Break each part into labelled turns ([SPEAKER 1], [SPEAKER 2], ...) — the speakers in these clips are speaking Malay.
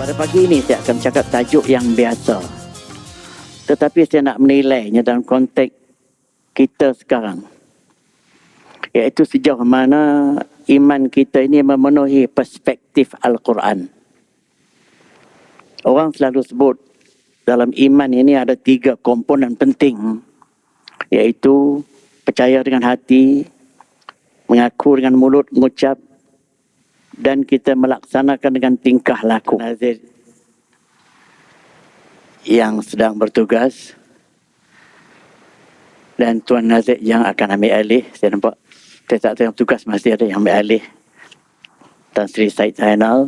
[SPEAKER 1] Pada pagi ini saya akan cakap tajuk yang biasa. Tetapi saya nak menilainya dalam konteks kita sekarang. Iaitu sejauh mana iman kita ini memenuhi perspektif Al-Quran. Orang selalu sebut dalam iman ini ada 3 komponen penting. Iaitu percaya dengan hati, mengaku dengan mulut, mengucap, dan kita melaksanakan dengan tingkah laku. Nazir yang sedang bertugas dan Tuan Nazir yang akan ambil alih. Saya nampak saya tak tahu yang tugas masih ada yang ambil alih. Tan Sri Said Zainal,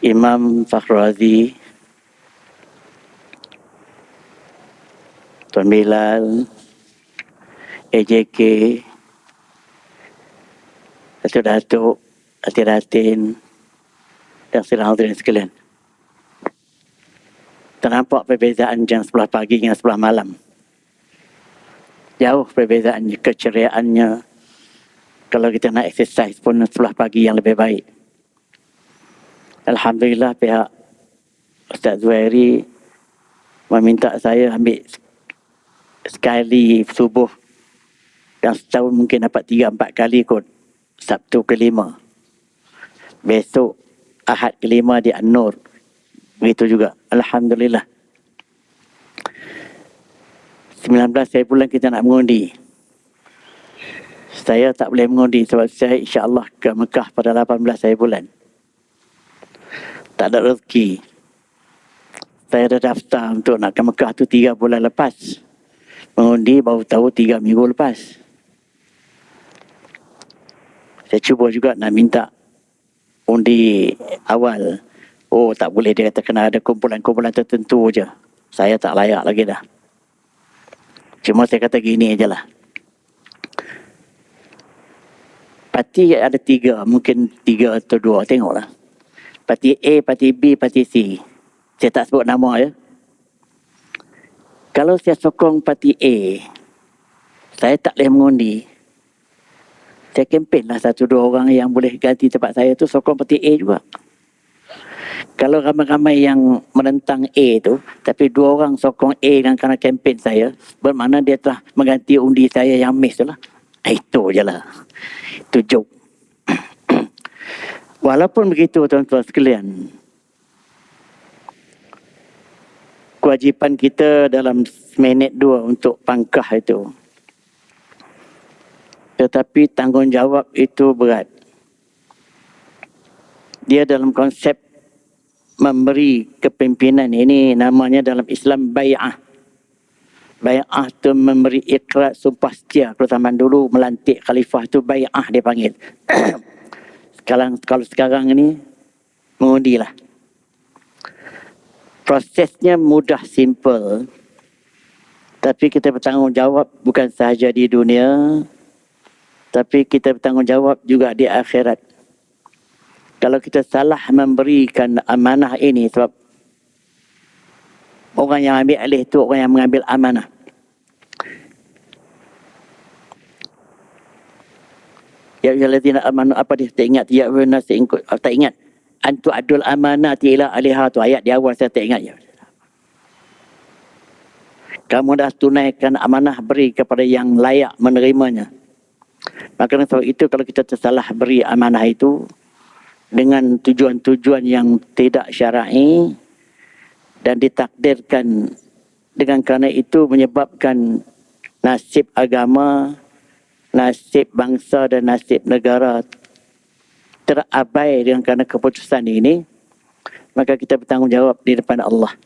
[SPEAKER 1] Imam Fakhrul Razi, Tuan Bilal, AJK, Datuk-Datuk, Datin-Datin, dan sedang hadirin sekalian. Ternampak perbezaan yang sebelah pagi dengan sebelah malam. Jauh perbezaannya, keceriaannya. Kalau kita nak exercise pun sebelah pagi yang lebih baik. Alhamdulillah pihak Ustaz Zuhairi meminta saya ambil sekali subuh dan setahun mungkin dapat 3-4 kali kot. Sabtu ke-5. Besok Ahad ke-5 di An-Nur. Begitu juga. Alhamdulillah. 19 hari bulan kita nak mengundi. Saya tak boleh mengundi sebab saya insya-Allah ke Mekah pada 18 hari bulan. Tak ada rezeki. Saya dah daftar untuk nak ke Mekah tu 3 bulan lepas. Mengundi baru tahu 3 minggu lepas. Saya cuba juga nak minta undi awal. Oh, tak boleh, dia kata kena ada kumpulan-kumpulan tertentu je. Saya tak layak lagi dah. Cuma saya kata gini je lah. Parti ada 3, mungkin 3 atau 2, tengoklah. Parti A, parti B, parti C. Saya tak sebut nama ya. Kalau saya sokong parti A, saya tak boleh mengundi. Saya kempen lah 1-2 orang yang boleh ganti tempat saya tu sokong parti A juga. Kalau ramai-ramai yang menentang A tu, tapi 2 orang sokong A dan kerana kempen saya, bermakna dia telah mengganti undi saya yang miss tu lah. Itu je lah. Itu joke. Walaupun begitu tuan-tuan sekalian, kewajipan kita dalam minit 2 untuk pangkah itu. Tetapi tanggungjawab itu berat. Dia dalam konsep memberi kepimpinan ini namanya dalam Islam bay'ah. Bay'ah itu memberi ikrar sumpah setia. Kalau zaman dulu melantik khalifah itu bay'ah dia panggil. Kalau sekarang ini mengundilah. Prosesnya mudah, simple. Tapi kita bertanggungjawab bukan sahaja di dunia, tapi kita bertanggungjawab juga di akhirat. Kalau kita salah memberikan amanah ini, sebab orang yang ambil alih itu orang yang mengambil amanah. Ya ayyuhallazina amanu, apa dia tak ingat? Ya ayyuhannas, tak ingat. Antu adul amanati ila aliha, tu ayat di awal saya tak ingat ya. Kamu dah tunaikan amanah, beri kepada yang layak menerimanya. Maka sebab itu kalau kita tersalah beri amanah itu dengan tujuan-tujuan yang tidak syar'i dan ditakdirkan dengan kerana itu menyebabkan nasib agama, nasib bangsa dan nasib negara terabai dengan kerana keputusan ini, maka kita bertanggungjawab di depan Allah.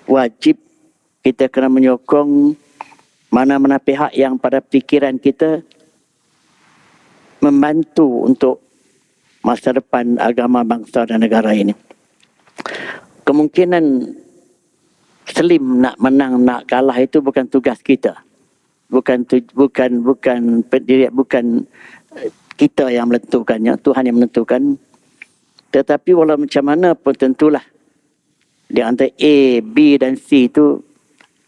[SPEAKER 1] Wajib kita kena menyokong mana-mana pihak yang pada fikiran kita membantu untuk masa depan agama, bangsa dan negara ini. Kemungkinan Slim nak menang, nak kalah itu bukan tugas kita. Bukan kita yang menentukannya, Tuhan yang menentukan. Tetapi walau macam mana pun tentulah di antara A, B dan C itu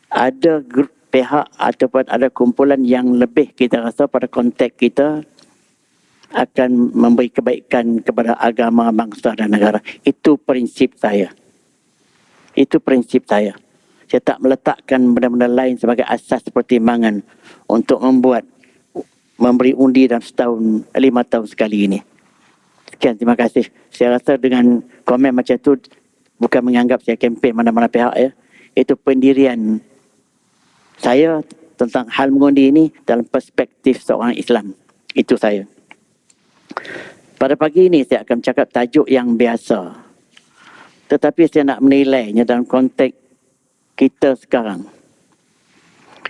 [SPEAKER 1] ada grup pihak ataupun ada kumpulan yang lebih kita rasa pada konteks kita akan memberi kebaikan kepada agama, bangsa dan negara. Itu prinsip saya. Itu prinsip saya. Saya tak meletakkan benda-benda lain sebagai asas pertimbangan untuk memberi undi dalam setahun, 5 tahun sekali ini. Sekian, terima kasih. Saya rasa dengan komen macam tu bukan menganggap saya kempen mana-mana pihak ya. Itu pendirian saya tentang hal mengundi ini dalam perspektif seorang Islam. Itu saya. Pada pagi ini saya akan cakap tajuk yang biasa. Tetapi saya nak menilainya dalam konteks kita sekarang.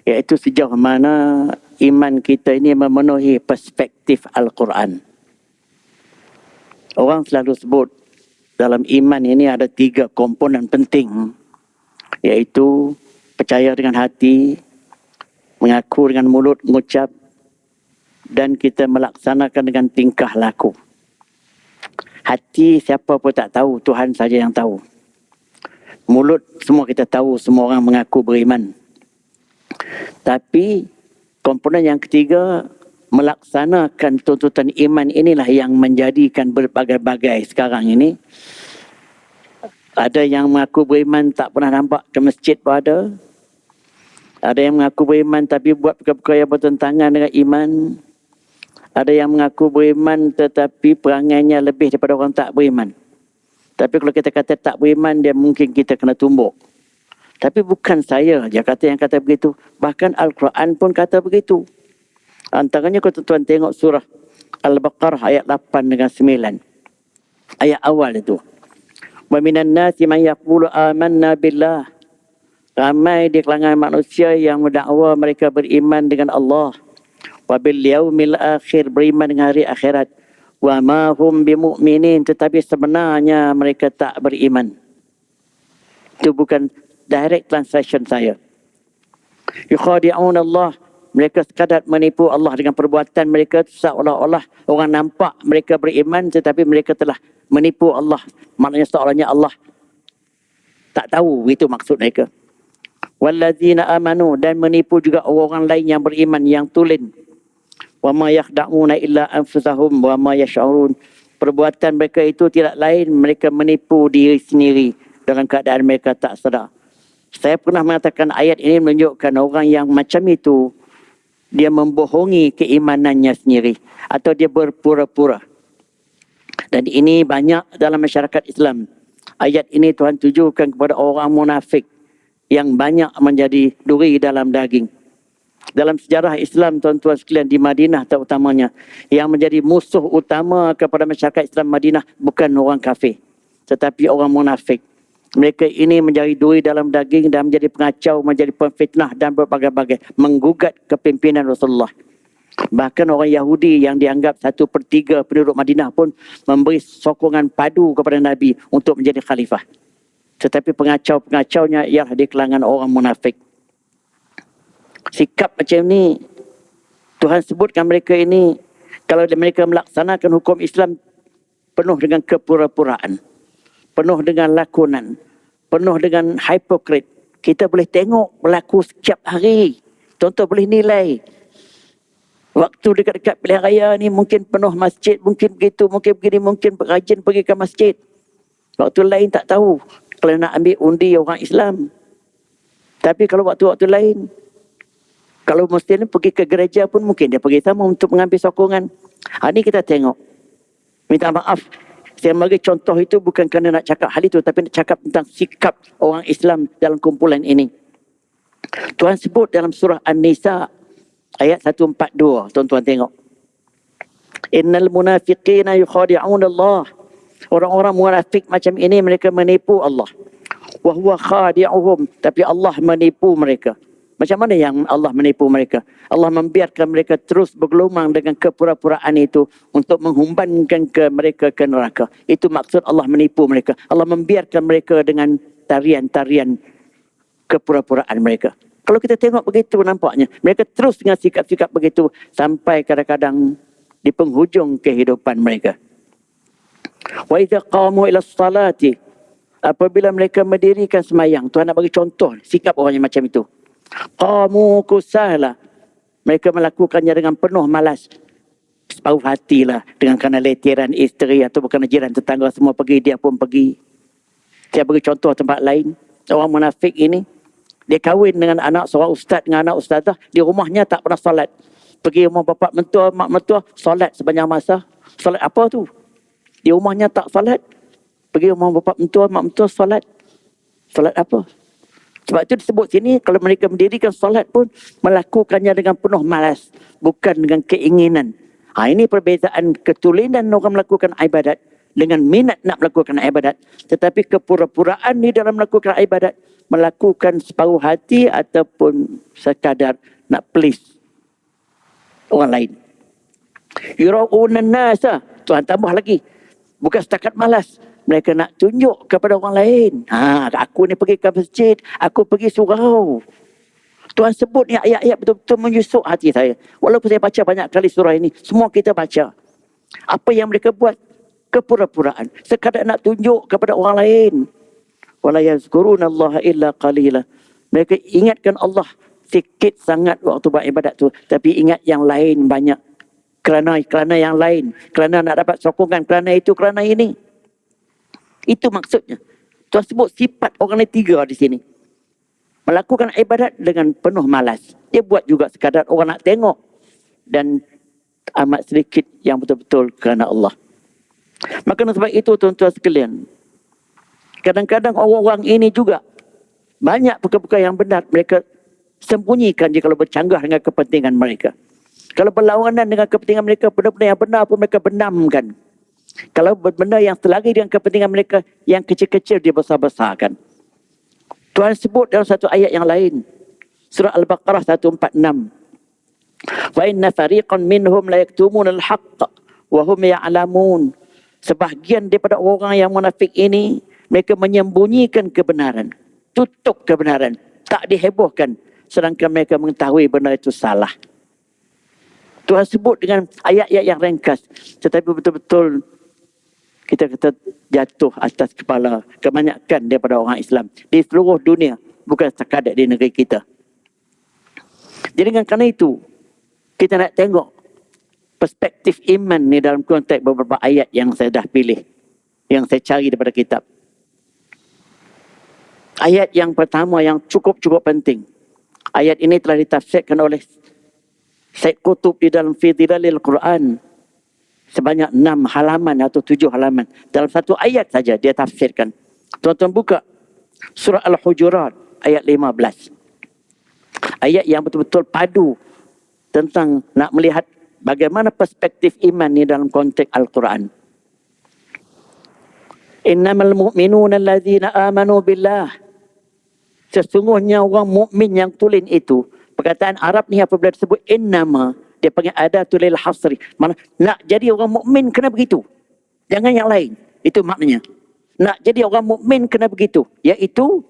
[SPEAKER 1] Iaitu sejauh mana iman kita ini memenuhi perspektif Al-Quran. Orang selalu sebut dalam iman ini ada 3 komponen penting. Iaitu percaya dengan hati, mengaku dengan mulut, mengucap, dan kita melaksanakan dengan tingkah laku. Hati siapa pun tak tahu, Tuhan saja yang tahu. Mulut semua kita tahu, semua orang mengaku beriman. Tapi komponen yang ketiga, melaksanakan tuntutan iman inilah yang menjadikan berbagai-bagai sekarang ini. Ada yang mengaku beriman tak pernah nampak ke masjid pun ada. Ada yang mengaku beriman tapi buat perkara-perkara yang bertentangan dengan iman. Ada yang mengaku beriman tetapi perangainya lebih daripada orang tak beriman. Tapi kalau kita kata tak beriman, dia mungkin kita kena tumbuk. Tapi bukan saya je yang kata begitu. Bahkan Al-Quran pun kata begitu. Antaranya kalau tuan-tuan tengok surah Al-Baqarah ayat 8 dengan 9. Ayat awal itu. Wa minan nasi man yaqulu amanna billah. Ramai di kalangan manusia yang mendakwa mereka beriman dengan Allah. Wa bil yaumil akhir, beriman dengan hari akhirat. Wa ma hum bimu'minin, tetapi sebenarnya mereka tak beriman. Itu bukan direct translation saya. Yukhadi'un Allah, mereka sekadar menipu Allah dengan perbuatan mereka, seolah-olah orang nampak mereka beriman tetapi mereka telah menipu Allah. Maknanya seolahnya Allah tak tahu, itu maksud mereka. Wallazina amanu, dan menipu juga orang lain yang beriman, yang tulen. Wa ma yakhda'una illa anfusahum wa ma yash'urun. Perbuatan mereka itu tidak lain, mereka menipu diri sendiri dalam keadaan mereka tak sedar. Saya pernah mengatakan ayat ini menunjukkan orang yang macam itu, dia membohongi keimanannya sendiri atau dia berpura-pura. Dan ini banyak dalam masyarakat Islam. Ayat ini Tuhan tujukan kepada orang munafik yang banyak menjadi duri dalam daging. Dalam sejarah Islam, tuan-tuan sekalian, di Madinah terutamanya, yang menjadi musuh utama kepada masyarakat Islam Madinah bukan orang kafir, tetapi orang munafik. Mereka ini menjadi duri dalam daging dan menjadi pengacau, menjadi pemfitnah dan berbagai-bagai, menggugat kepimpinan Rasulullah. Bahkan orang Yahudi yang dianggap 1/3 penduduk Madinah pun memberi sokongan padu kepada Nabi untuk menjadi khalifah. Tetapi pengacau-pengacaunya ialah di kalangan orang munafik. Sikap macam ni, Tuhan sebutkan mereka ini, kalau mereka melaksanakan hukum Islam penuh dengan kepura-puraan, penuh dengan lakonan, penuh dengan hipokrit. Kita boleh tengok berlaku setiap hari. Tuan-tuan boleh nilai. Waktu dekat-dekat pilihan raya ni mungkin penuh masjid, mungkin begitu, mungkin begini, mungkin rajin pergi ke masjid. Waktu lain tak tahu kalau nak ambil undi orang Islam. Tapi kalau waktu-waktu lain, kalau Muslim pergi ke gereja pun mungkin dia pergi sama untuk mengambil sokongan. Ini kita tengok. Minta maaf. Saya bagi contoh itu bukan kerana nak cakap hal itu, tapi nak cakap tentang sikap orang Islam dalam kumpulan ini. Tuhan sebut dalam surah An-Nisa ayat 142. Tuan-tuan tengok. Innal munafiqina yukhadi'un Allah. Orang-orang munafik macam ini mereka menipu Allah. Wa huwa khadi'uhum, tapi Allah menipu mereka. Macam mana yang Allah menipu mereka? Allah membiarkan mereka terus bergelumang dengan kepura-puraan itu untuk menghumbankan mereka ke neraka. Itu maksud Allah menipu mereka. Allah membiarkan mereka dengan tarian-tarian kepura-puraan mereka. Kalau kita tengok begitu nampaknya, mereka terus dengan sikap-sikap begitu sampai kadang-kadang di penghujung kehidupan mereka. Wa idza qamu ila salati, apabila mereka mendirikan sembahyang, Tuhan nak bagi contoh sikap orang yang macam itu. Qamu kusala, mereka melakukannya dengan penuh malas. separuh hatilah dengan kerana letiran isteri atau kerana jiran tetangga semua pergi, dia pun pergi. Saya beri contoh tempat lain. Orang munafik ini, dia kahwin dengan anak seorang ustaz dengan anak ustazah, di rumahnya tak pernah solat. Pergi rumah bapak mentua, mak mentua, solat sepanjang masa. Solat apa tu? Di rumahnya tak solat. Pergi rumah bapak mentua, mak mentua, solat. Solat apa? Sebab itu disebut sini, kalau mereka mendirikan solat pun, melakukannya dengan penuh malas. Bukan dengan keinginan. Ini perbezaan ketulinan orang melakukan ibadat dengan minat nak melakukan ibadat. Tetapi kepura-puraan di dalam melakukan ibadat, melakukan separuh hati ataupun sekadar nak please orang lain. Yura'unan nasa. Tuhan tambah lagi. Bukan setakat malas. Mereka nak tunjuk kepada orang lain. Aku ni pergi ke masjid. Aku pergi surau. Tuhan sebut ni ayat-ayat betul-betul menyusuk hati saya. Walaupun saya baca banyak kali surah ini. Semua kita baca. Apa yang mereka buat? Kepura-puraan. Sekadar nak tunjuk kepada orang lain. Wala yazkurunallaha illa qalila. Mereka ingatkan Allah sikit sangat waktu beribadat tu. Tapi ingat yang lain banyak. Kerana yang lain. Kerana nak dapat sokongan. Kerana itu, kerana ini. Itu maksudnya. Tuhan sebut sifat orang ni 3 di sini. Melakukan ibadat dengan penuh malas. Dia buat juga sekadar orang nak tengok. Dan amat sedikit yang betul-betul kerana Allah. Maka sebab itu tuan-tuan sekalian. Kadang-kadang orang-orang ini juga. Banyak perkara-perkara yang benar mereka sembunyikan jika kalau bercanggah dengan kepentingan mereka. Kalau berlawanan dengan kepentingan mereka, benda-benda yang benar pun mereka benamkan. Kalau benda yang selari dengan kepentingan mereka, yang kecil-kecil dia besar-besarkan. Tuhan sebut dalam satu ayat yang lain. Surah Al-Baqarah 146. Wa inna fariqan minhum la yaktumuna al-haqq wa hum ya'lamun. Sebahagian daripada orang yang munafik ini, mereka menyembunyikan kebenaran. Tutup kebenaran. Tak dihebohkan. Sedangkan mereka mengetahui benda itu salah. Tuhan sebut dengan ayat-ayat yang ringkas. Tetapi betul-betul kita kata jatuh atas kepala kebanyakan daripada orang Islam di seluruh dunia, bukan sekadar di negeri kita. Jadi dengan kerana itu, kita nak tengok perspektif iman ni dalam konteks beberapa ayat yang saya dah pilih, yang saya cari daripada kitab. Ayat yang pertama yang cukup-cukup penting. Ayat ini telah ditafsirkan oleh Syed Qutb di dalam Fi Dhilalil Quran. Sebanyak 6 halaman atau 7 halaman. Dalam satu ayat saja dia tafsirkan. Tuan-tuan buka surah Al-Hujurat ayat 15. Ayat yang betul-betul padu tentang nak melihat bagaimana perspektif iman ni dalam konteks Al-Quran. Innamal mu'minuna allazina amanu billah. Sesungguhnya orang mukmin yang tulen itu. Perkataan Arab ni apabila disebut innama, dia panggil adatul lil hasri. Mana nak jadi orang mukmin kena begitu. Jangan yang lain. Itu maknanya. Nak jadi orang mukmin kena begitu. Iaitu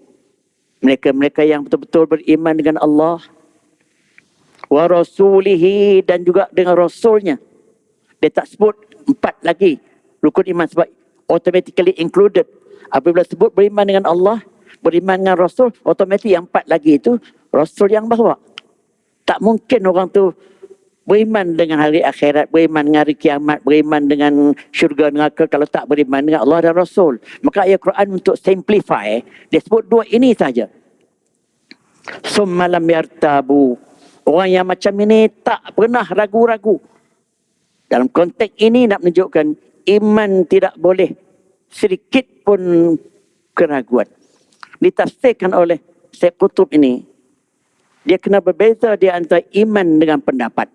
[SPEAKER 1] mereka-mereka yang betul-betul beriman dengan Allah wa rasulihi, dan juga dengan rasulnya. Dia tak sebut 4 lagi rukun iman sebab automatically included. Apabila sebut beriman dengan Allah, beriman dengan rasul, automatik yang 4 lagi itu rasul yang bawa. Tak mungkin orang tu beriman dengan hari akhirat, beriman dengan hari kiamat, beriman dengan syurga, neraka kalau tak beriman dengan Allah dan Rasul. Maka ayat Quran untuk simplify, dia sebut 2 ini saja. Summa lam yartabu. Orang yang macam ini tak pernah ragu-ragu. Dalam konteks ini nak menunjukkan iman tidak boleh sedikit pun keraguan. Ditafsirkan oleh Syed Qutb ini, dia kena berbeza di antara iman dengan pendapat.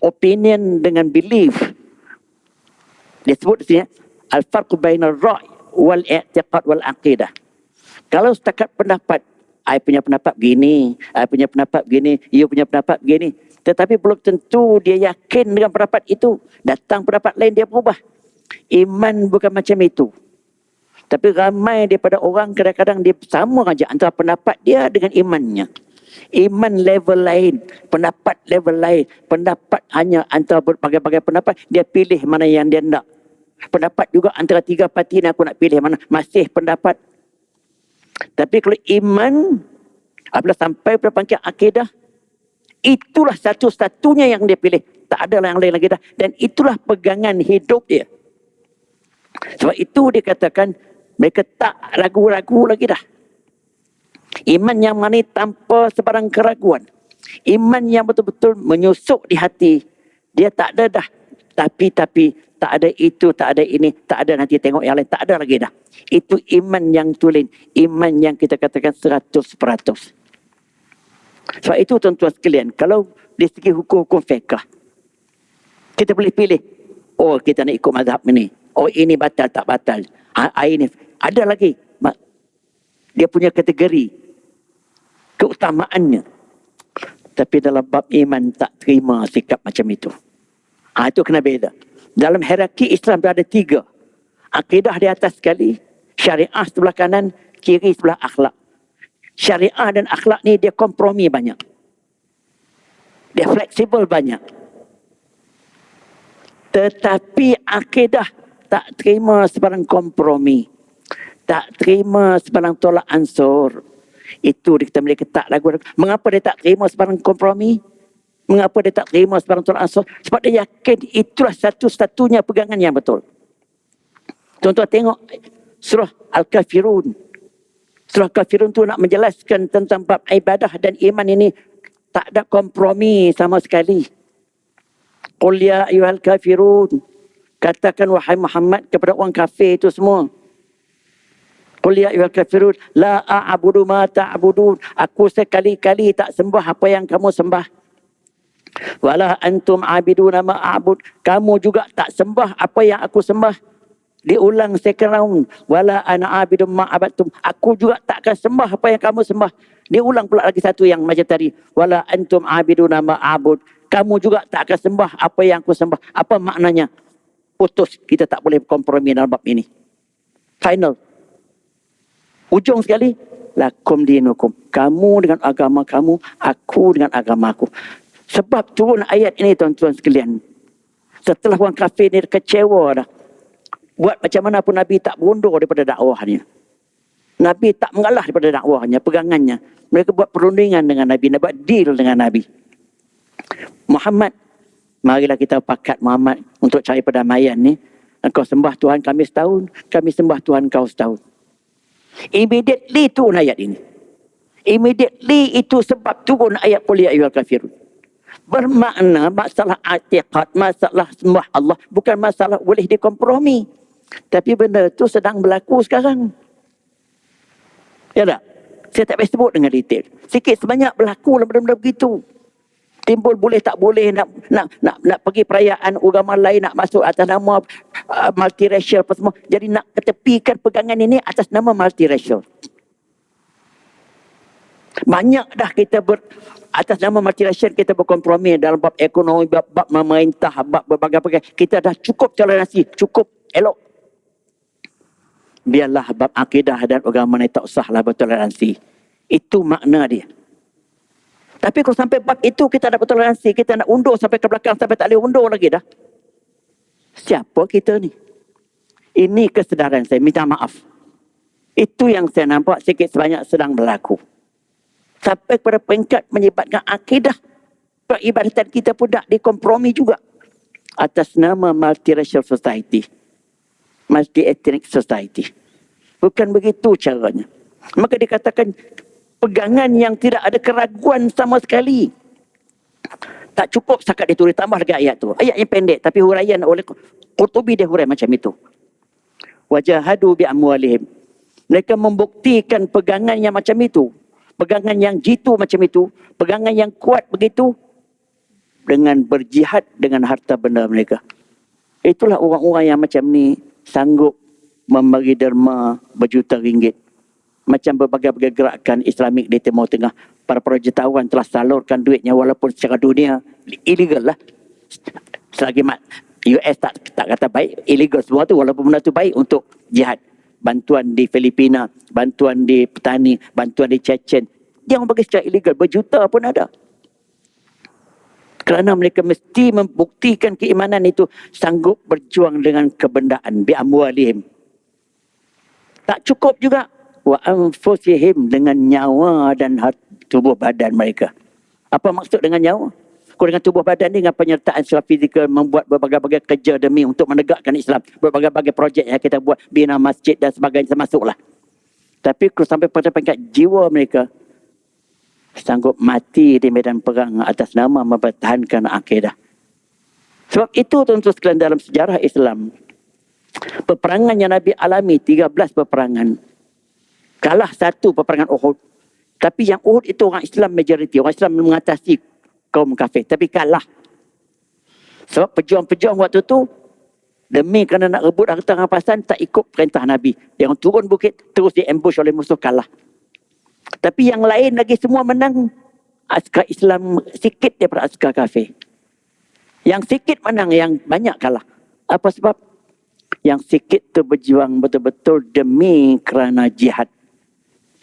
[SPEAKER 1] Opinion dengan belief. Dia sebut di sini al-farq bainar ra' wal i'tiqad wal aqidah. Kalau setakat pendapat, I punya pendapat begini, I punya pendapat begini, you punya pendapat begini, tetapi belum tentu dia yakin dengan pendapat itu. Datang pendapat lain dia berubah. Iman bukan macam itu. Tapi ramai daripada orang kadang-kadang dia sama saja antara pendapat dia dengan imannya. Iman level lain, pendapat level lain. Pendapat hanya antara berbagai-bagai pendapat, dia pilih mana yang dia nak. Pendapat juga antara 3 parti ni aku nak pilih mana, masih pendapat. Tapi kalau iman, apabila sampai pada pangkat akidah, itulah satu-satunya yang dia pilih. Tak ada yang lain lagi dah. Dan itulah pegangan hidup dia. Sebab itu dia katakan, mereka tak ragu-ragu lagi dah. Iman yang mana tanpa sebarang keraguan. Iman yang betul-betul menyusuk di hati. Dia tak ada dah. Tapi tak ada itu, tak ada ini, tak ada nanti tengok yang lain. Tak ada lagi dah. Itu iman yang tulen. Iman yang kita katakan 100%. Sebab itu tuan-tuan sekalian, kalau dari segi hukum-hukum fiqh, kita boleh pilih. Oh, kita nak ikut mazhab ini. Oh, ini batal tak batal. Ini ada lagi. Dia punya kategori keutamaannya. Tapi dalam bab iman tak terima sikap macam itu. Itu kena beda. Dalam hierarki Islam ada 3. Akidah di atas sekali, syariah sebelah kanan, kiri sebelah akhlak. Syariah dan akhlak ni dia kompromi banyak. Dia fleksibel banyak. Tetapi akidah tak terima sebarang kompromi. Tak terima sebarang tolak ansur. Itu kita mereka tak ragu. Mengapa dia tak terima sebarang kompromi? Mengapa dia tak terima sebarang tolak ansur? Sebab dia yakin itulah satu-satunya pegangan yang betul. Tuan-tuan tengok surah Al-Kafirun. Surah Kafirun tu nak menjelaskan tentang bab ibadah dan iman ini tak ada kompromi sama sekali. Qul ya ayyuhal kafirun. Katakan wahai Muhammad kepada orang kafir itu semua. Qul ya ayyuhal kafirun la a'budu ma ta'budun. Aku sekali-kali tak sembah apa yang kamu sembah. Wala antum abiduna ma a'bud. Kamu juga tak sembah apa yang aku sembah. Diulang second round. Wala ana abidum ma abadtum. Aku juga tak akan sembah apa yang kamu sembah. Diulang pula lagi satu yang macam tadi. Wala antum abiduna ma a'bud. Kamu juga tak akan sembah apa yang aku sembah. Apa maknanya? Putus. Kita tak boleh kompromi dalam bab ini. Final. Ujung sekali. Lakum dinukum. Kamu dengan agama kamu. Aku dengan agama aku. Sebab turun ayat ini tuan-tuan sekalian. Setelah orang kafir ni kecewa dah. Buat macam mana pun Nabi tak berundur daripada dakwahnya. Nabi tak mengalah daripada dakwahnya, pegangannya. Mereka buat perundingan dengan Nabi, buat deal dengan Nabi. Muhammad, marilah kita pakat Muhammad untuk cari perdamaian ni. Engkau sembah Tuhan kami setahun, kami sembah Tuhan kau setahun. Immediately turun ayat ini. Immediately itu sebab turun ayat Qul ya ayyuhal kafirun. Bermakna masalah i'tiqad, masalah sembah Allah bukan masalah boleh dikompromi. Tapi benda itu sedang berlaku sekarang. Ya tak? Saya tak boleh sebut dengan detail. Sikit sebanyak berlaku benda-benda begitu. Timbul boleh tak boleh nak pergi perayaan agama lain, nak masuk atas nama multiracial apa semua. Jadi nak ketepikan pegangan ini atas nama multiracial. Banyak dah kita atas nama multiracial kita berkompromi dalam bab ekonomi, bab memerintah, bab berbagai-bagai. Kita dah cukup toleransi, cukup elok. Biarlah bab akidah dan agama ni tak usahlah bertoleransi. Itu makna dia. Tapi kalau sampai bab itu kita nak bertoleransi, kita nak undur sampai ke belakang, sampai tak boleh undur lagi dah. Siapa kita ni? Ini kesedaran saya, minta maaf. Itu yang saya nampak sikit sebanyak sedang berlaku. Sampai kepada peringkat menyebabkan akidah peribadatan kita pun tak dikompromi juga. Atas nama multiracial society. Multi-ethnic society. Bukan begitu caranya. Maka dikatakan pegangan yang tidak ada keraguan sama sekali. Tak cukup setakat ditulis, tambah lagi ayat tu. Ayat yang pendek tapi huraian oleh Qurtubi dia hurai macam itu. Wajahadu bi amwalihim. Mereka membuktikan pegangan yang macam itu. Pegangan yang jitu macam itu. Pegangan yang kuat begitu. Dengan berjihad dengan harta benda mereka. Itulah orang-orang yang macam ni sanggup memberi derma berjuta ringgit. Macam berbagai-bagai gerakan Islamik di Timur Tengah. Para jutawan telah salurkan duitnya walaupun secara dunia illegal lah. Selagi US tak kata baik, illegal semua tu walaupun benda tu baik untuk jihad. Bantuan di Filipina, bantuan di petani, bantuan di Chechen. Dia orang bagi secara illegal, berjuta pun ada. Kerana mereka mesti membuktikan keimanan itu sanggup berjuang dengan kebendaan bi amwalihim. Tak cukup juga wa anfusihim dengan nyawa dan tubuh badan mereka. Apa maksud dengan nyawa? Kau dengan tubuh badan ni, dengan penyertaan secara fizikal, membuat berbagai-bagai kerja demi untuk menegakkan Islam. Berbagai-bagai projek yang kita buat, bina masjid dan sebagainya, termasuklah. Tapi kalau sampai pada peringkat jiwa mereka, sanggup mati di medan perang atas nama mempertahankan akidah. Sebab itu tuan-tuan sekalian, dalam sejarah Islam, peperangan yang Nabi alami 13 peperangan. Kalah satu peperangan Uhud. Tapi yang Uhud itu orang Islam majoriti, orang Islam mengatasi kaum kafir, tapi kalah. Sebab pejuang-pejuang waktu tu demi kerana nak rebut harta rampasan tak ikut perintah Nabi. Yang turun bukit terus di-ambush oleh musuh, kalah. Tapi yang lain lagi semua menang. Askar Islam sikit daripada askar kafir. Yang sikit menang, yang banyak kalah. Apa sebab? Yang sikit tu berjuang betul-betul demi kerana jihad.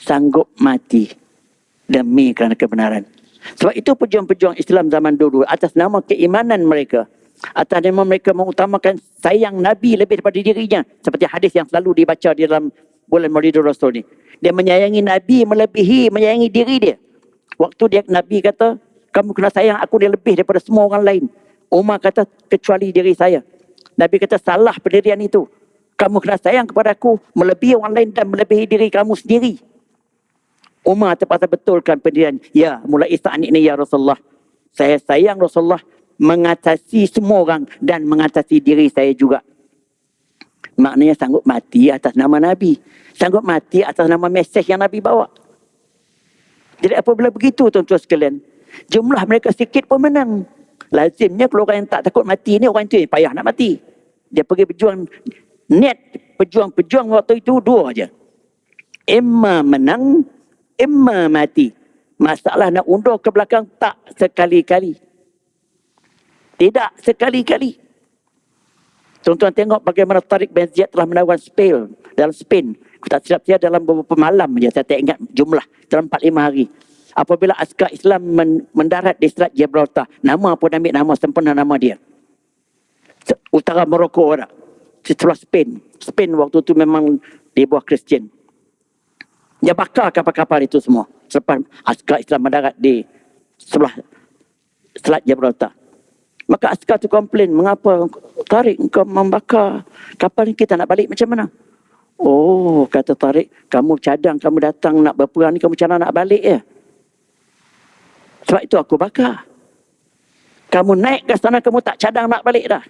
[SPEAKER 1] Sanggup mati demi kerana kebenaran. Sebab itu pejuang-pejuang Islam zaman dulu, atas nama keimanan mereka, atas nama mereka mengutamakan sayang Nabi lebih daripada dirinya. Seperti hadis yang selalu dibaca di dalam bulan Maulidul Rasul ni. Dia menyayangi Nabi melebihi menyayangi diri dia. Waktu dia, Nabi kata, kamu kena sayang aku ni lebih daripada semua orang lain. Umar kata, kecuali diri saya. Nabi kata, salah pendirian itu. Kamu kena sayang kepada aku melebihi orang lain dan melebihi diri kamu sendiri. Umar terpaksa betulkan pendirian. Ya, mulai saat ini ya Rasulullah, saya sayang Rasulullah mengatasi semua orang dan mengatasi diri saya juga. Maknanya sanggup mati atas nama Nabi. Sanggup mati atas nama mesej yang Nabi bawa. Jadi apabila begitu tuan-tuan sekalian, jumlah mereka sikit pun menang. Lazimnya kalau orang yang tak takut mati ni, orang itu yang payah nak mati. Dia pergi berjuang. Niat pejuang-pejuang waktu itu dua aja. Imma menang, imma mati. Masalah nak undur ke belakang, tak sekali-kali. Tidak sekali-kali. Tuan-tuan tengok bagaimana Tariq bin Ziyad telah menawan Spain, dalam Spain. Aku tak silap saya dalam beberapa malam saja, saya tak ingat jumlah, dalam 4-5 hari. Apabila askar Islam mendarat di Selat Gibraltar, nama pun ambil nama sempurna nama dia. Utara Morocco ada. Setelah Spain. Spain waktu itu memang di bawah Kristian. Dia bakar kapal-kapal itu semua. Selepas askar Islam mendarat di sebelah Selat Gibraltar. Maka askar itu komplain, mengapa Tariq kau membakar kapal ni, kita nak balik macam mana? Oh, kata Tariq, kamu cadang, kamu datang nak berperang ni, kamu cara nak balik ya? Sebab itu aku bakar. Kamu naik ke sana, kamu tak cadang nak balik dah.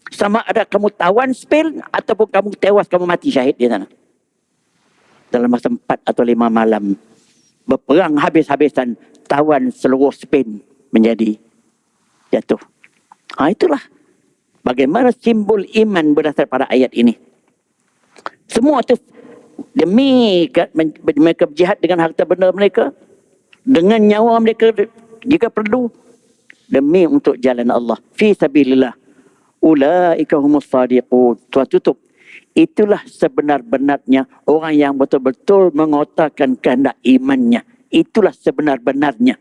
[SPEAKER 1] Sama ada kamu tawan Spain ataupun kamu tewas, kamu mati syahid di sana. Dalam masa 4 atau 5 malam. Berperang habis-habisan, tawan seluruh Spain menjadi jatuh. Itulah bagaimana simbol iman berdasar pada ayat ini. Semua itu demi mereka berjihad dengan harta benda mereka, dengan nyawa mereka jika perlu, demi untuk jalan Allah. Fi sabilillah. Ulaika humus sadiqun. Tuan tutup. Itulah sebenar-benarnya orang yang betul-betul mengotakkan kehendak imannya. Itulah sebenar-benarnya.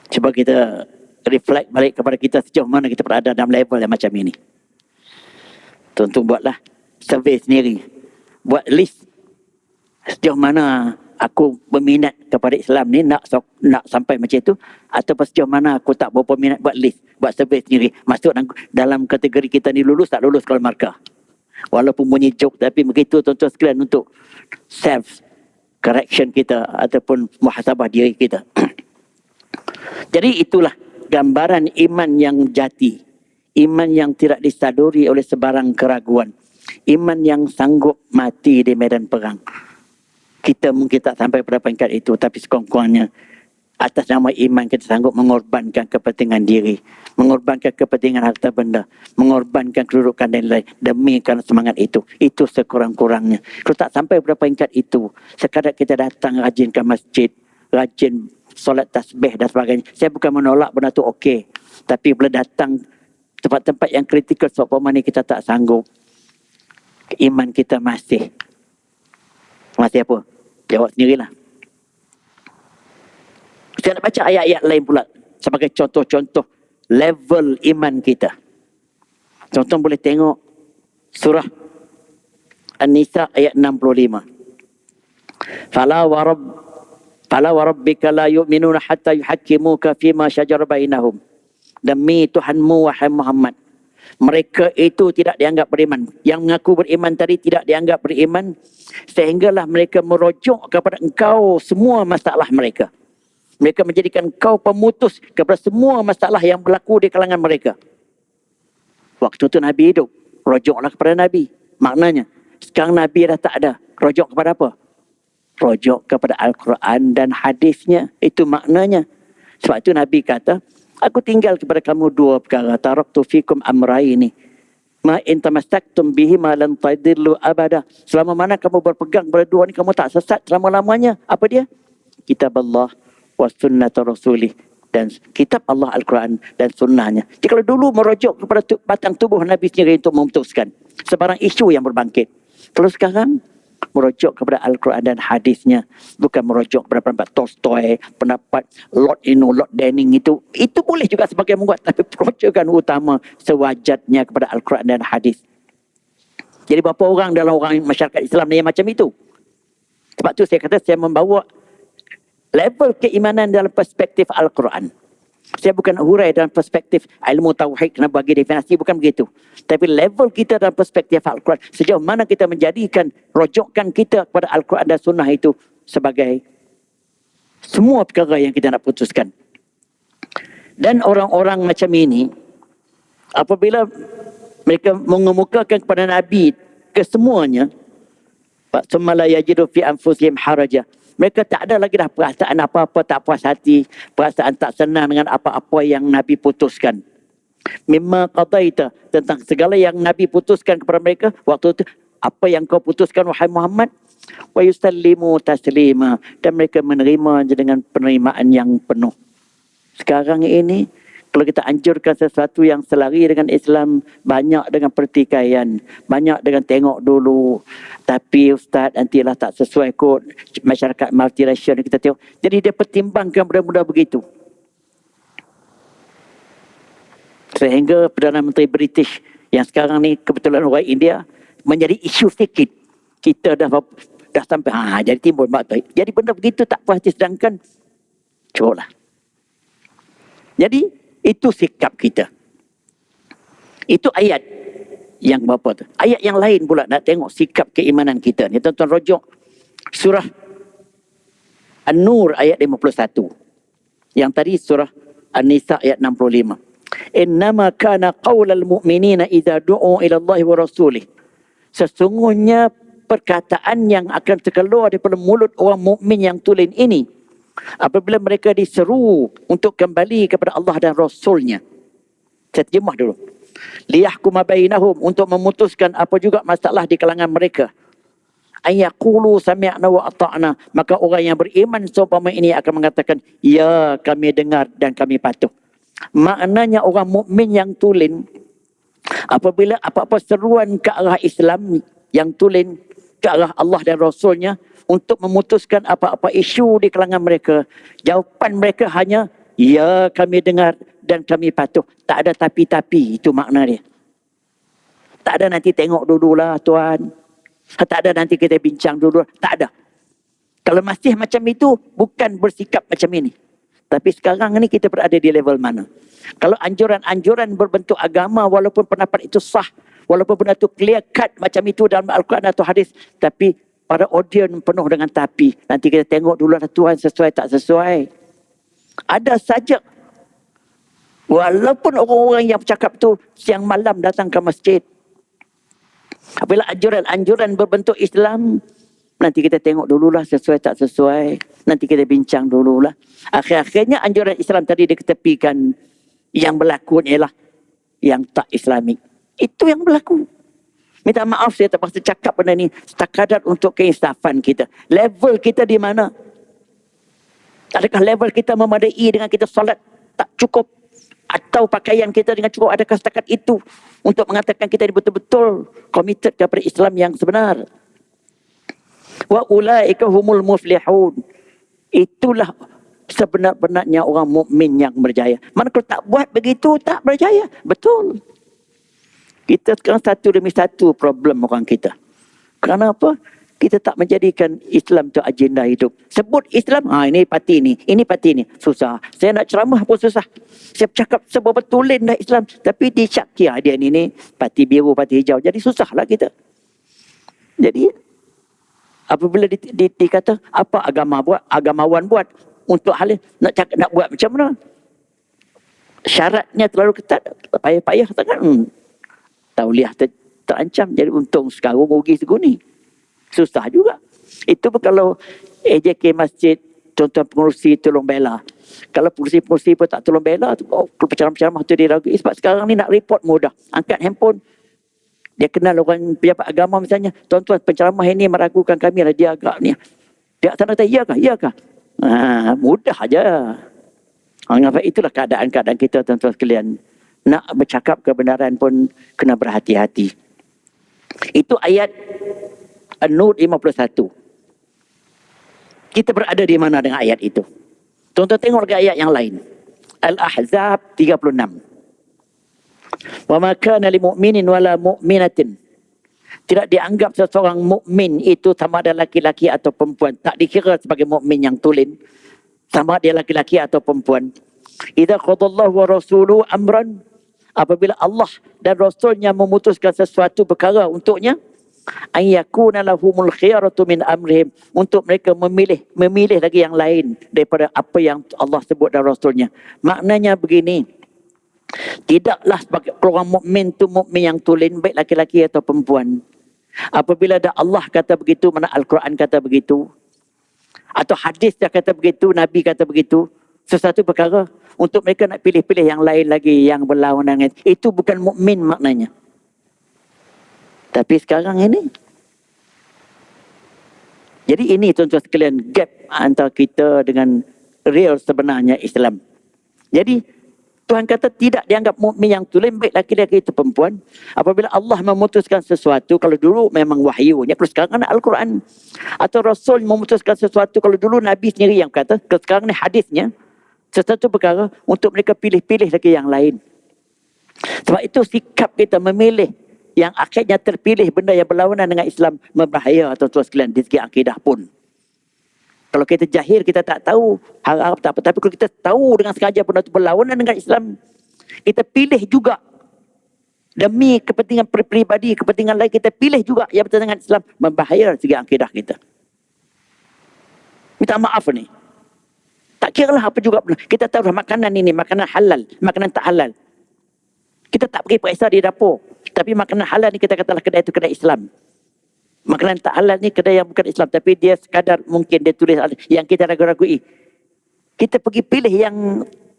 [SPEAKER 1] Cuba kita reflect balik kepada kita sejauh mana kita berada dalam level yang macam ini. Tuan-tuan buatlah survey sendiri. Buat list sejauh mana aku berminat kepada Islam ni, nak sampai macam itu, atau sejauh mana aku tak berapa minat. Buat list, buat survey sendiri. Masuk dalam kategori kita ni lulus tak lulus kalau markah. Walaupun bunyi joke, tapi begitu tuan-tuan sekalian untuk self correction kita ataupun muhasabah diri kita. Jadi itulah gambaran iman yang jati. Iman yang tidak disaduri oleh sebarang keraguan. Iman yang sanggup mati di medan perang. Kita mungkin tak sampai pada peringkat itu, tapi sekurang-kurangnya atas nama iman kita sanggup mengorbankan kepentingan diri, mengorbankan kepentingan harta benda, mengorbankan kedudukan dan lain demi kerana semangat itu. Itu sekurang-kurangnya. Kalau tak sampai pada peringkat itu, sekadar kita datang rajin ke masjid, rajin solat tasbih dan sebagainya. Saya bukan menolak benda tu okey. Tapi bila datang tempat-tempat yang kritikal seumpama ni kita tak sanggup, iman kita masih apa? Jawab sendirilah. Saya nak baca ayat-ayat lain pula sebagai contoh-contoh level iman kita. Contoh boleh tengok surah An-Nisa ayat 65. Fala Fala wa rabbika la yu'minuna hatta yuhakkimuka fima syajara bainahum. Demi Tuhanmu wahai Muhammad, mereka itu tidak dianggap beriman. Yang mengaku beriman tadi tidak dianggap beriman sehinggalah mereka merujuk kepada engkau semua masalah mereka. Mereka menjadikan engkau pemutus kepada semua masalah yang berlaku di kalangan mereka. Waktu itu Nabi hidup, rujuklah kepada Nabi. Maknanya, sekarang Nabi dah tak ada. Rujuk kepada apa? Rujuk kepada Al-Quran dan hadisnya. Itu maknanya. Sebab itu Nabi kata, aku tinggal kepada kamu dua perkara. Taraktu fikum amraini. Ma in tamassaktum bihi ma lan tadillu abada. Selama mana kamu berpegang pada dua ni, kamu tak sesat selama-lamanya. Apa dia? Kitab Allah wa sunnat rasulih. Dan kitab Allah Al-Quran dan sunnahnya. Jadi kalau dulu merujuk kepada batang tubuh Nabi sendiri untuk memutuskan sebarang isu yang berbangkit. Kalau sekarang merujuk kepada Al-Quran dan hadisnya, bukan merujuk kepada pendapat Tolstoy, pendapat Lord Denning itu boleh juga sebagai membuat, tapi rujukan utama sewajatnya kepada Al-Quran dan hadis. Jadi berapa orang dalam orang masyarakat Islam yang macam itu? Sebab tu saya kata saya membawa level keimanan dalam perspektif Al-Quran. Saya bukan hurai dalam perspektif ilmu tauhid kena bagi definisi, bukan begitu. Tapi level kita dalam perspektif Al-Quran, sejauh mana kita menjadikan rujukan kita kepada Al-Quran dan Sunnah itu sebagai semua perkara yang kita nak putuskan. Dan orang-orang macam ini, apabila mereka mengemukakan kepada Nabi kesemuanya, summa la yajidu fi anfusihim haraja. Mereka tak ada lagi dah perasaan apa-apa, tak puas hati, perasaan tak senang dengan apa-apa yang Nabi putuskan. Mimma qadaita, tentang segala yang Nabi putuskan kepada mereka, waktu itu, apa yang kau putuskan wahai Muhammad? Wa yusallimu taslima, dan mereka menerima dengan penerimaan yang penuh. Sekarang ini, kalau kita anjurkan sesuatu yang selari dengan Islam, banyak dengan pertikaian, banyak dengan tengok dulu. Tapi Ustaz, nantilah tak sesuai kot masyarakat multiracial kita tengok. Jadi dia pertimbangkan benda-benda begitu. Sehingga Perdana Menteri British yang sekarang ni kebetulan orang India, menjadi isu sikit. Kita dah sampai, jadi timbul batai. Jadi benda begitu tak puas hati, sedangkan cubalah. Jadi, itu sikap kita. Itu ayat yang berapa tu. Ayat yang lain pula nak tengok sikap keimanan kita. Ni tuan-tuan rujuk surah An-Nur ayat 51. Yang tadi surah An-Nisa ayat 65. Innama kana qaulal mu'minina idza du'u ila Allah wa rasulih. Sesungguhnya perkataan yang akan terkeluar daripada mulut orang mukmin yang tulen ini, apabila mereka diseru untuk kembali kepada Allah dan Rasulnya. Saya terjemah dulu. Liyahkuma bainahum, untuk memutuskan apa juga masalah di kalangan mereka. Ayaqulu sami'na wa ata'na, maka orang yang beriman seumpama ini akan mengatakan, ya kami dengar dan kami patuh. Maknanya orang mukmin yang tulen, apabila apa-apa seruan ke arah Islam yang tulen, ke arah Allah dan Rasulnya, untuk memutuskan apa-apa isu di kalangan mereka, jawapan mereka hanya, ya kami dengar dan kami patuh. Tak ada tapi-tapi, itu makna dia. Tak ada nanti tengok dululah Tuan. Tak ada nanti kita bincang dulu. Tak ada. Kalau masih macam itu, bukan bersikap macam ini. Tapi sekarang ni kita berada di level mana? Kalau anjuran-anjuran berbentuk agama, walaupun pendapat itu sah, walaupun benda itu clear cut macam itu dalam Al-Quran atau hadis, tapi pada audiens penuh dengan tapi. Nanti kita tengok dulu lah Tuhan sesuai tak sesuai. Ada saja. Walaupun orang-orang yang bercakap tu siang malam datang ke masjid. Apabila anjuran-anjuran berbentuk Islam, nanti kita tengok dululah sesuai tak sesuai. Nanti kita bincang dululah. Akhir-akhirnya anjuran Islam tadi diketepikan. Yang berlaku ialah yang tak Islamik. Itu yang berlaku. Minta maaf saya terpaksa cakap benda ni sekadar untuk keinsafan kita. Level kita di mana? Adakah level kita memadai dengan kita solat tak cukup? Atau pakaian kita dengan cukup? Adakah setakat itu untuk mengatakan kita betul-betul committed kepada Islam yang sebenar? Wa ulaika humul muflihun. Itulah sebenar-benarnya orang mukmin yang berjaya. Mana kalau tak buat begitu, tak berjaya. Betul. Kita sekarang satu demi satu problem orang kita. Kerana apa? Kita tak menjadikan Islam tu agenda hidup. Sebut Islam, ini parti ni, ini parti ni. Susah. Saya nak ceramah pun susah. Saya cakap sebetulin dah Islam. Tapi dicakir dia ni parti biru, parti hijau. Jadi susahlah kita. Jadi, apabila dikata, apa agama buat, agamawan buat untuk hal ini, nak buat macam mana? Syaratnya terlalu ketat, payah-payah sangat. Tauliah terancam. Jadi untung sekarang rugi seguni. Susah juga. Itu pun kalau AJK masjid, tuan-tuan pengurusi tolong bela. Kalau pengurusi pun tak tolong bela, penceramah-penceramah tu diragui. Sebab sekarang ni nak report mudah. Angkat handphone. Dia kenal orang pejabat agama misalnya. Tuan-tuan penceramah ini meragukan kami lah. Dia agak ni. Dia sana kata, iyakah? Iyakah? Mudah aja. Itulah keadaan-keadaan kita tuan-tuan sekalian. Nak bercakap kebenaran pun kena berhati-hati. Itu ayat An-Nur 51. Kita berada di mana dengan ayat itu? Tuan-tuan tengok lagi ayat yang lain. Al-Ahzab 36. Wa ma kana lil mu'minin wala mu'minatin. Tidak dianggap seseorang mukmin itu sama ada laki-laki atau perempuan. Tak dikira sebagai mukmin yang tulen. Sama dia laki-laki atau perempuan. Idza qadallahu wa rasuluhu amran, apabila Allah dan Rasulnya memutuskan sesuatu perkara untuknya, ayyakuna lahumul khiyaratu min amrihim, untuk mereka memilih lagi yang lain daripada apa yang Allah sebut dan Rasulnya. Maknanya begini, tidaklah sebagai orang mukmin tu mukmin yang tulen, baik laki-laki atau perempuan. Apabila ada Allah kata begitu, mana Al-Quran kata begitu, atau hadis dia kata begitu, Nabi kata begitu, sesuatu perkara, untuk mereka nak pilih-pilih yang lain lagi yang berlawanan, itu bukan mukmin maknanya. Tapi sekarang ini, jadi ini tuan-tuan sekalian gap antara kita dengan real sebenarnya Islam. Jadi Tuhan kata tidak dianggap mukmin yang tulen, baik laki-laki itu perempuan. Apabila Allah memutuskan sesuatu, kalau dulu memang wahyunya, kalau sekarang ada Al-Quran. Atau Rasul memutuskan sesuatu, kalau dulu Nabi sendiri yang kata, kalau sekarang ni hadisnya, sesuatu perkara untuk mereka pilih-pilih lagi yang lain. Sebab itu sikap kita memilih yang akhirnya terpilih benda yang berlawanan dengan Islam berbahaya tuan-tuan sekalian di segi akidah pun. Kalau kita jahil, kita tak tahu, harap tak apa. Tapi kalau kita tahu dengan sengaja benda itu berlawanan dengan Islam, kita pilih juga demi kepentingan peribadi, kepentingan lain, kita pilih juga yang bertentangan dengan Islam, membahaya segi akidah kita. Minta maaf ni. Tak kira lah apa juga. Kita tahu makanan ini, makanan halal, makanan tak halal. Kita tak pergi periksa di dapur. Tapi makanan halal ni kita katalah kedai itu kedai Islam. Makanan tak halal ni kedai yang bukan Islam. Tapi dia sekadar mungkin dia tulis yang kita ragu-ragui. Kita pergi pilih yang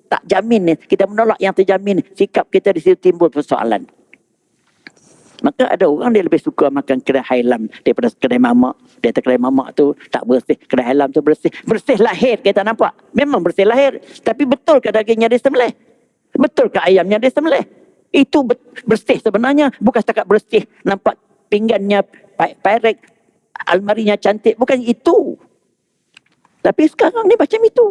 [SPEAKER 1] tak jamin ni. Kita menolak yang terjamin. Sikap kita di situ timbul persoalan. Maka ada orang dia lebih suka makan kedai hailam daripada kedai mamak. Dia kata kedai mamak tu tak bersih. Kedai hailam tu bersih. Bersih lahir kita nampak. Memang bersih lahir. Tapi betul ke dagingnya dia sembelih? Betul ke ayamnya dia sembelih? Itu bersih sebenarnya. Bukan setakat bersih. Nampak pinggannya pirek. Almarinya cantik. Bukan itu. Tapi sekarang ni macam itu.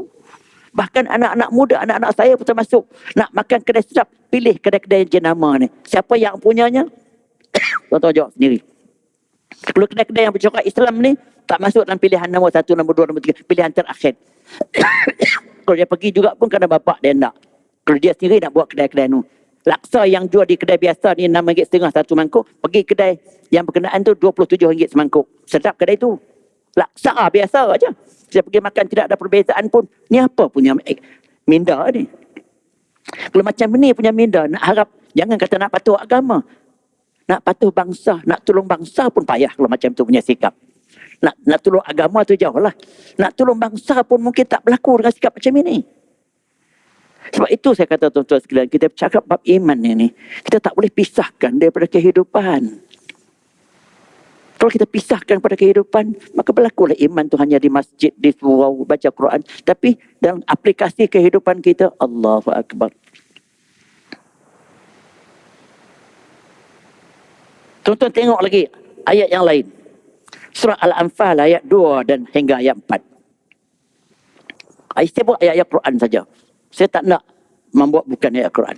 [SPEAKER 1] Bahkan anak-anak muda, anak-anak saya pun termasuk. Nak makan kedai sedap. Pilih kedai-kedai jenama ni. Siapa yang punyanya? Tuan-tuan jawab sendiri. Kalau kedai-kedai yang bercorak Islam ni, tak masuk dalam pilihan nombor 1, nombor 2, nombor 3. Pilihan terakhir. Kalau dia pergi juga pun kerana bapak dia nak. Kalau dia sendiri nak buat kedai-kedai tu. Laksa yang jual di kedai biasa ni RM6.50 satu mangkuk. Pergi kedai yang berkenaan tu RM27 semangkuk. Sedap kedai tu. Laksa biasa aja. Saya pergi makan tidak ada perbezaan pun. Ni apa punya minda ni? Kalau macam ni punya minda, nak harap jangan kata nak patuh agama. Nak patuh bangsa, nak tolong bangsa pun payah kalau macam tu punya sikap. Nak tolong agama tu jauh lah. Nak tolong bangsa pun mungkin tak berlaku dengan sikap macam ini. Sebab itu saya kata tuan-tuan sekalian, kita bercakap bab iman ini, kita tak boleh pisahkan daripada kehidupan. Kalau kita pisahkan pada kehidupan, maka berlakulah iman tu hanya di masjid, di surau, baca Quran. Tapi dalam aplikasi kehidupan kita, Allahu Akbar. Tuan-tuan tengok lagi ayat yang lain. Surah Al-Anfal ayat 2 dan hingga ayat 4. Saya buat ayat-ayat Quran saja. Saya tak nak membuat bukan ayat Quran.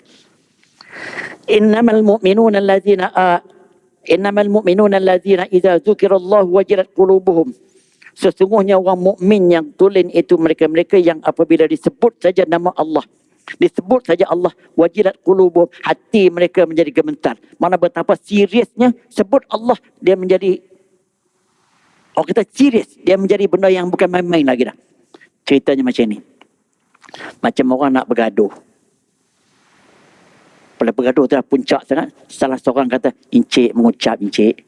[SPEAKER 1] Innamal mu'minuna allazina Innamal mu'minuna allazina idza dzukirallahu wajilat qulubuhum. Sesungguhnya orang mukmin yang tulen itu mereka-mereka yang apabila disebut saja nama Allah, disebut saja Allah, wajilat qulubuhum, hati mereka menjadi gemetar. Mana betapa seriusnya sebut Allah, dia menjadi, orang kata serius, dia menjadi benda yang bukan main-main lagi dah. Ceritanya macam ni. Macam orang nak bergaduh. Pada bergaduh tu dah puncak sangat, salah seorang kata, "Encik mengucap, encik."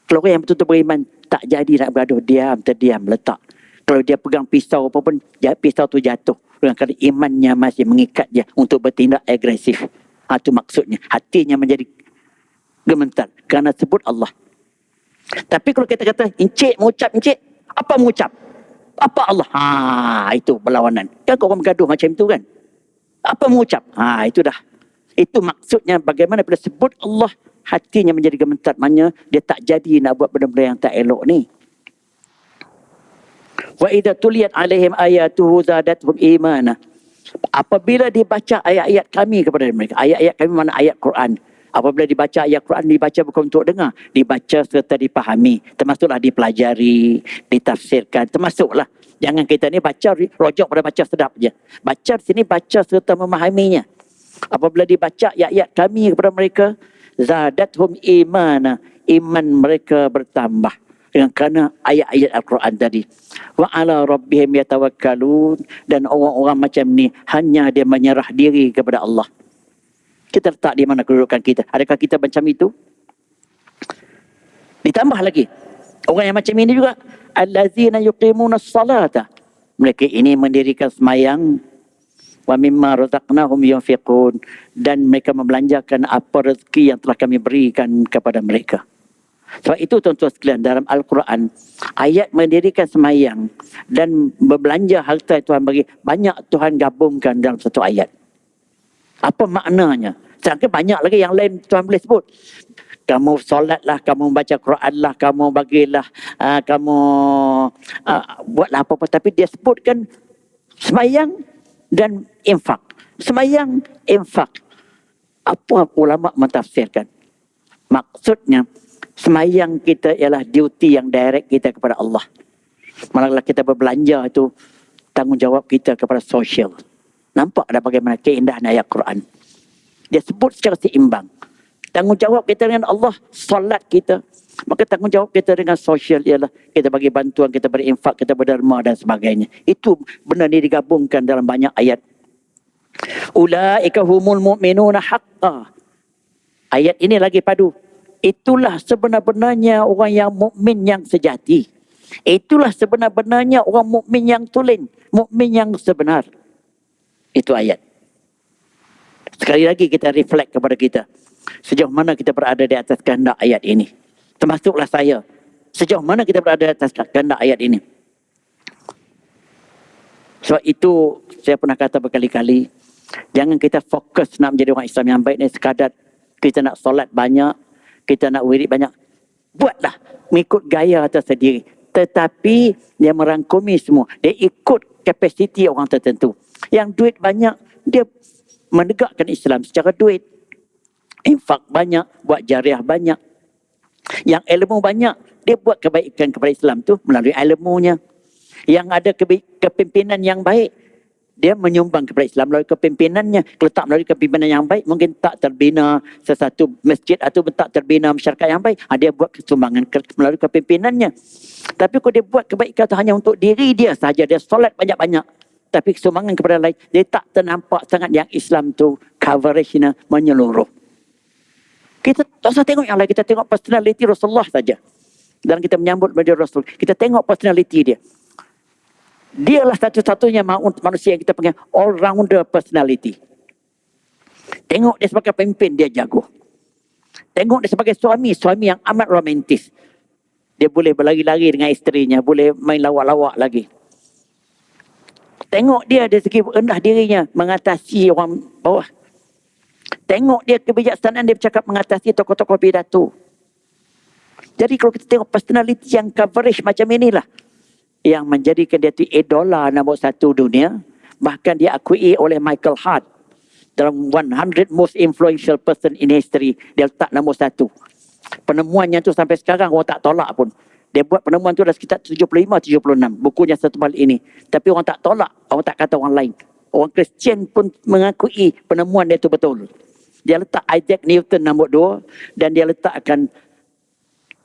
[SPEAKER 1] Kalau orang yang betul-betul beriman, tak jadi nak bergaduh, diam, terdiam, letak. Kalau dia pegang pisau apa pun, pisau tu jatuh. Kerana imannya masih mengikat dia untuk bertindak agresif. Itu maksudnya. Hatinya menjadi gemetar kerana sebut Allah. Tapi kalau kita kata, "Encik mengucap, encik." Apa mengucap? Apa Allah? Itu berlawanan. Kan orang bergaduh macam itu kan? Apa mengucap? Itu dah. Itu maksudnya bagaimana bila sebut Allah, hatinya menjadi gemetar. Maknanya dia tak jadi nak buat benda-benda yang tak elok ni. Wa idza tuliyat alaihim ayatuhu zadatuhum imana. Apabila dibaca ayat-ayat kami kepada mereka. Ayat-ayat kami mana ayat Quran. Apabila dibaca ayat Quran, dibaca bukan untuk dengar. Dibaca serta dipahami. Termasuklah dipelajari, ditafsirkan. Termasuklah. Jangan kita ni baca, rojok pada baca sedap je. Baca sini baca serta memahaminya. Apabila dibaca ayat-ayat kami kepada mereka, zadathum imana, iman mereka bertambah dengan kerana ayat-ayat Al-Quran tadi. Wa ala rabbihim yatawakkalun, dan orang-orang macam ni hanya dia menyerah diri kepada Allah. Kita letak di mana kedudukan kita? Adakah kita macam itu? Ditambah lagi, orang yang macam ini juga, allazina yuqimuna as-salata, mereka ini mendirikan semayang, wa mimma razaqnahum yunfiqun, dan mereka membelanjakan apa rezeki yang telah kami berikan kepada mereka. Sebab itu tuan-tuan sekalian, dalam Al-Quran, ayat mendirikan semayang dan berbelanja harta yang Tuhan bagi, banyak Tuhan gabungkan dalam satu ayat. Apa maknanya? Sedangkan banyak lagi yang lain Tuhan boleh sebut. Kamu solatlah, kamu baca Quran lah, kamu bagilah, kamu buatlah apa-apa. Tapi dia sebutkan semayang dan infak. Semayang, infak. Apa ulama mentafsirkan? Maksudnya, semayang kita ialah duty yang direct kita kepada Allah. Malanglah kita berbelanja itu tanggungjawab kita kepada sosial. Nampak ada bagaimana keindahan ayat Quran. Dia sebut secara seimbang. Tanggungjawab kita dengan Allah, solat kita. Maka tanggungjawab kita dengan sosial ialah kita bagi bantuan, kita berinfak, kita berderma dan sebagainya. Itu benda ni digabungkan dalam banyak ayat. Ulaika humul mu'minuna haqqa. Ayat ini lagi padu. Itulah sebenar-benarnya orang yang mukmin yang sejati. Itulah sebenar-benarnya orang mukmin yang tulen, mukmin yang sebenar. Itu ayat. Sekali lagi kita reflect kepada kita. Sejauh mana kita berada di atas kehendak ayat ini. Termasuklah saya. Sejauh mana kita berada di atas kehendak ayat ini. Sebab itu saya pernah kata berkali-kali, jangan kita fokus nak menjadi orang Islam yang baik ni sekadar kita nak solat banyak, kita nak wirid banyak. Buatlah mengikut gaya atas sendiri. Tetapi dia merangkumi semua. Dia ikut kapasiti orang tertentu. Yang duit banyak, dia menegakkan Islam secara duit. Infak banyak, buat jariah banyak. Yang ilmu banyak, dia buat kebaikan kepada Islam tu melalui ilmunya. Yang ada kepimpinan yang baik, dia menyumbang kepada Islam melalui kepimpinannya. Kalau tak melalui kepimpinan yang baik, mungkin tak terbina sesuatu masjid atau tak terbina masyarakat yang baik. Dia buat kesumbangan melalui kepimpinannya. Tapi kalau dia buat kebaikan itu hanya untuk diri dia saja, dia solat banyak-banyak, tapi kesumbangan kepada lain, dia tak ternampak sangat yang Islam tu coverage-nya menyeluruh. Kita tak usah tengok yang lain, kita tengok personality Rasulullah saja. Dan kita menyambut beliau Rasul, kita tengok personality dia. Dialah satu-satunya manusia yang kita panggil all-rounder personality. Tengok dia sebagai pemimpin, dia jago. Tengok dia sebagai suami yang amat romantis. Dia boleh berlari-lari dengan isterinya, boleh main lawak-lawak lagi. Tengok dia dari segi rendah dirinya, mengatasi orang bawah. Tengok dia kebijaksanaan dia bercakap mengatasi tokoh-tokoh pidato. Jadi kalau kita tengok personality yang coverage macam inilah, yang menjadikan dia tu idola nombor satu dunia. Bahkan dia akui oleh Michael Hart dalam 100 most influential person in history. Dia letak nombor satu. Penemuannya tu sampai sekarang orang tak tolak pun. Dia buat penemuan tu dah sekitar 75-76 bukunya setebal ini. Tapi orang tak tolak, orang tak kata orang lain. Orang Kristian pun mengakui penemuan dia tu betul. Dia letak Isaac Newton nombor 2 dan dia letakkan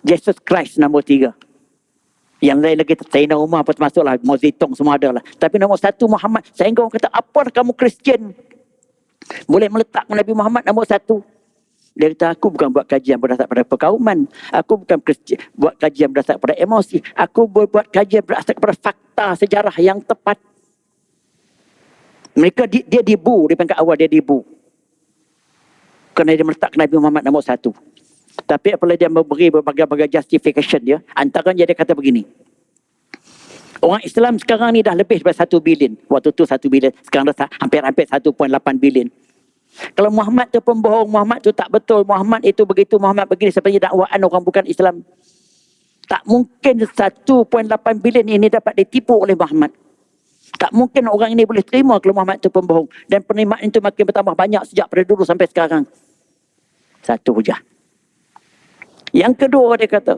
[SPEAKER 1] Jesus Christ nombor 3. Yang lain lagi Sayyidina Umar apa termasuklah, Mao Zedong semua ada lah. Tapi nombor 1 Muhammad. Sehingga orang kata, apa kamu Kristian boleh meletak Nabi Muhammad nombor 1? Dia kata, aku bukan buat kajian berdasar pada perkauman. Aku bukan buat kajian berdasar pada emosi. Aku buat kajian berdasar pada fakta sejarah yang tepat. Mereka dia dibu, di pangkat awal dia dibu. Kerana dia meletak Nabi Muhammad nombor 1. Tapi apabila dia memberi berbagai-bagai justification dia, antaranya dia kata begini. Orang Islam sekarang ni dah lebih daripada 1 bilion. Waktu tu 1 bilion, sekarang dah hampir-hampir 1.8 bilion. Kalau Muhammad tu pembohong, Muhammad tu tak betul, Muhammad itu begitu, Muhammad begini, seperti dakwaan orang bukan Islam. Tak mungkin 1.8 bilion ini dapat ditipu oleh Muhammad. Tak mungkin orang ini boleh terima kalau Muhammad itu pembohong. Dan penerimaan itu makin bertambah banyak sejak pada dulu sampai sekarang. Satu hujah. Yang kedua dia kata,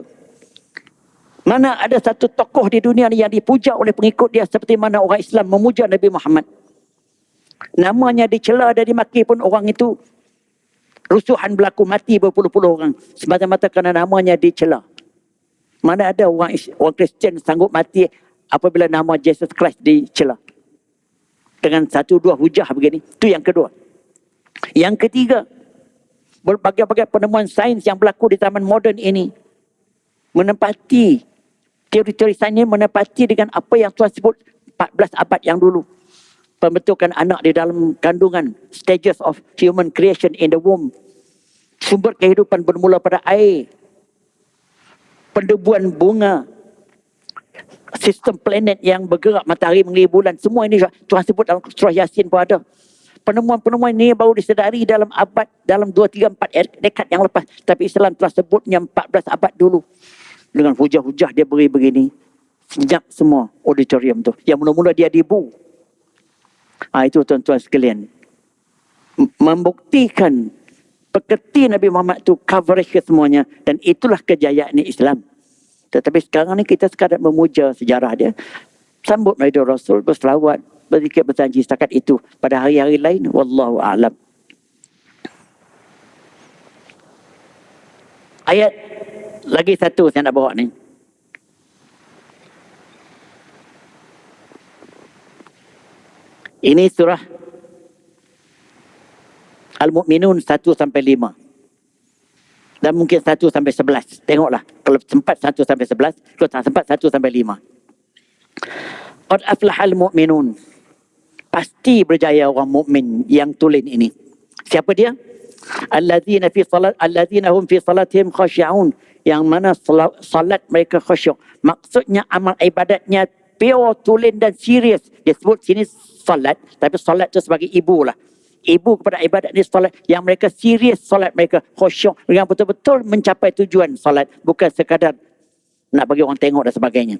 [SPEAKER 1] mana ada satu tokoh di dunia ni yang dipuja oleh pengikut dia seperti mana orang Islam memuja Nabi Muhammad. Namanya dicela dan dimaki pun orang itu rusuhan berlaku, mati berpuluh-puluh orang semata-mata kerana namanya dicela. Mana ada orang Kristian sanggup mati apabila nama Jesus Christ dicela dengan 1-2 hujah begini. Itu yang kedua. Yang ketiga, berbagai-bagai penemuan sains yang berlaku di zaman moden ini menempati teori-teori sains ini, menempati dengan apa yang Tuhan sebut 14 abad yang dulu. Pembentukan anak di dalam kandungan, stages of human creation in the womb, sumber kehidupan bermula pada air, pendebuan bunga, sistem planet yang bergerak, matahari mengelilingi bulan, semua ini Tuhan sebut dalam surah Yasin pun ada. Penemuan-penemuan ini baru disedari dalam 2, 3, 4 dekad yang lepas. Tapi Islam telah sebutnya 14 abad dulu. Dengan hujah-hujah dia beri begini. Senyap semua auditorium tu. Yang mula-mula dia dibu. Itu tuan-tuan sekalian. Membuktikan pekerti Nabi Muhammad tu coverage ke semuanya. Dan itulah kejayaan Islam. Tetapi sekarang ni kita sekadar memuja sejarah dia. Sambut Maulid Rasul, berselawat, berzikir, berjanji, setakat itu. Pada hari-hari lain, wallahu a'lam. Ayat lagi satu saya nak bawa ni. Ini surah Al-Mu'minun 1-5. Dan mungkin 1-11. Tengoklah. Kalau sempat 1-11. Kalau tak sempat 1-5. Qad aflahal mu'minun. Pasti berjaya orang mukmin yang tulen ini. Siapa dia? Allazina hum fi salatihim khashi'un. Yang mana salat mereka khusyuk. Maksudnya amal ibadatnya pure, tulen dan serius. Dia sebut sini salat, tapi salat itu sebagai ibu lah. Ibu kepada ibadat ni salat yang mereka serius, salat mereka khusyuk, yang betul-betul mencapai tujuan salat, bukan sekadar nak bagi orang tengok dan sebagainya.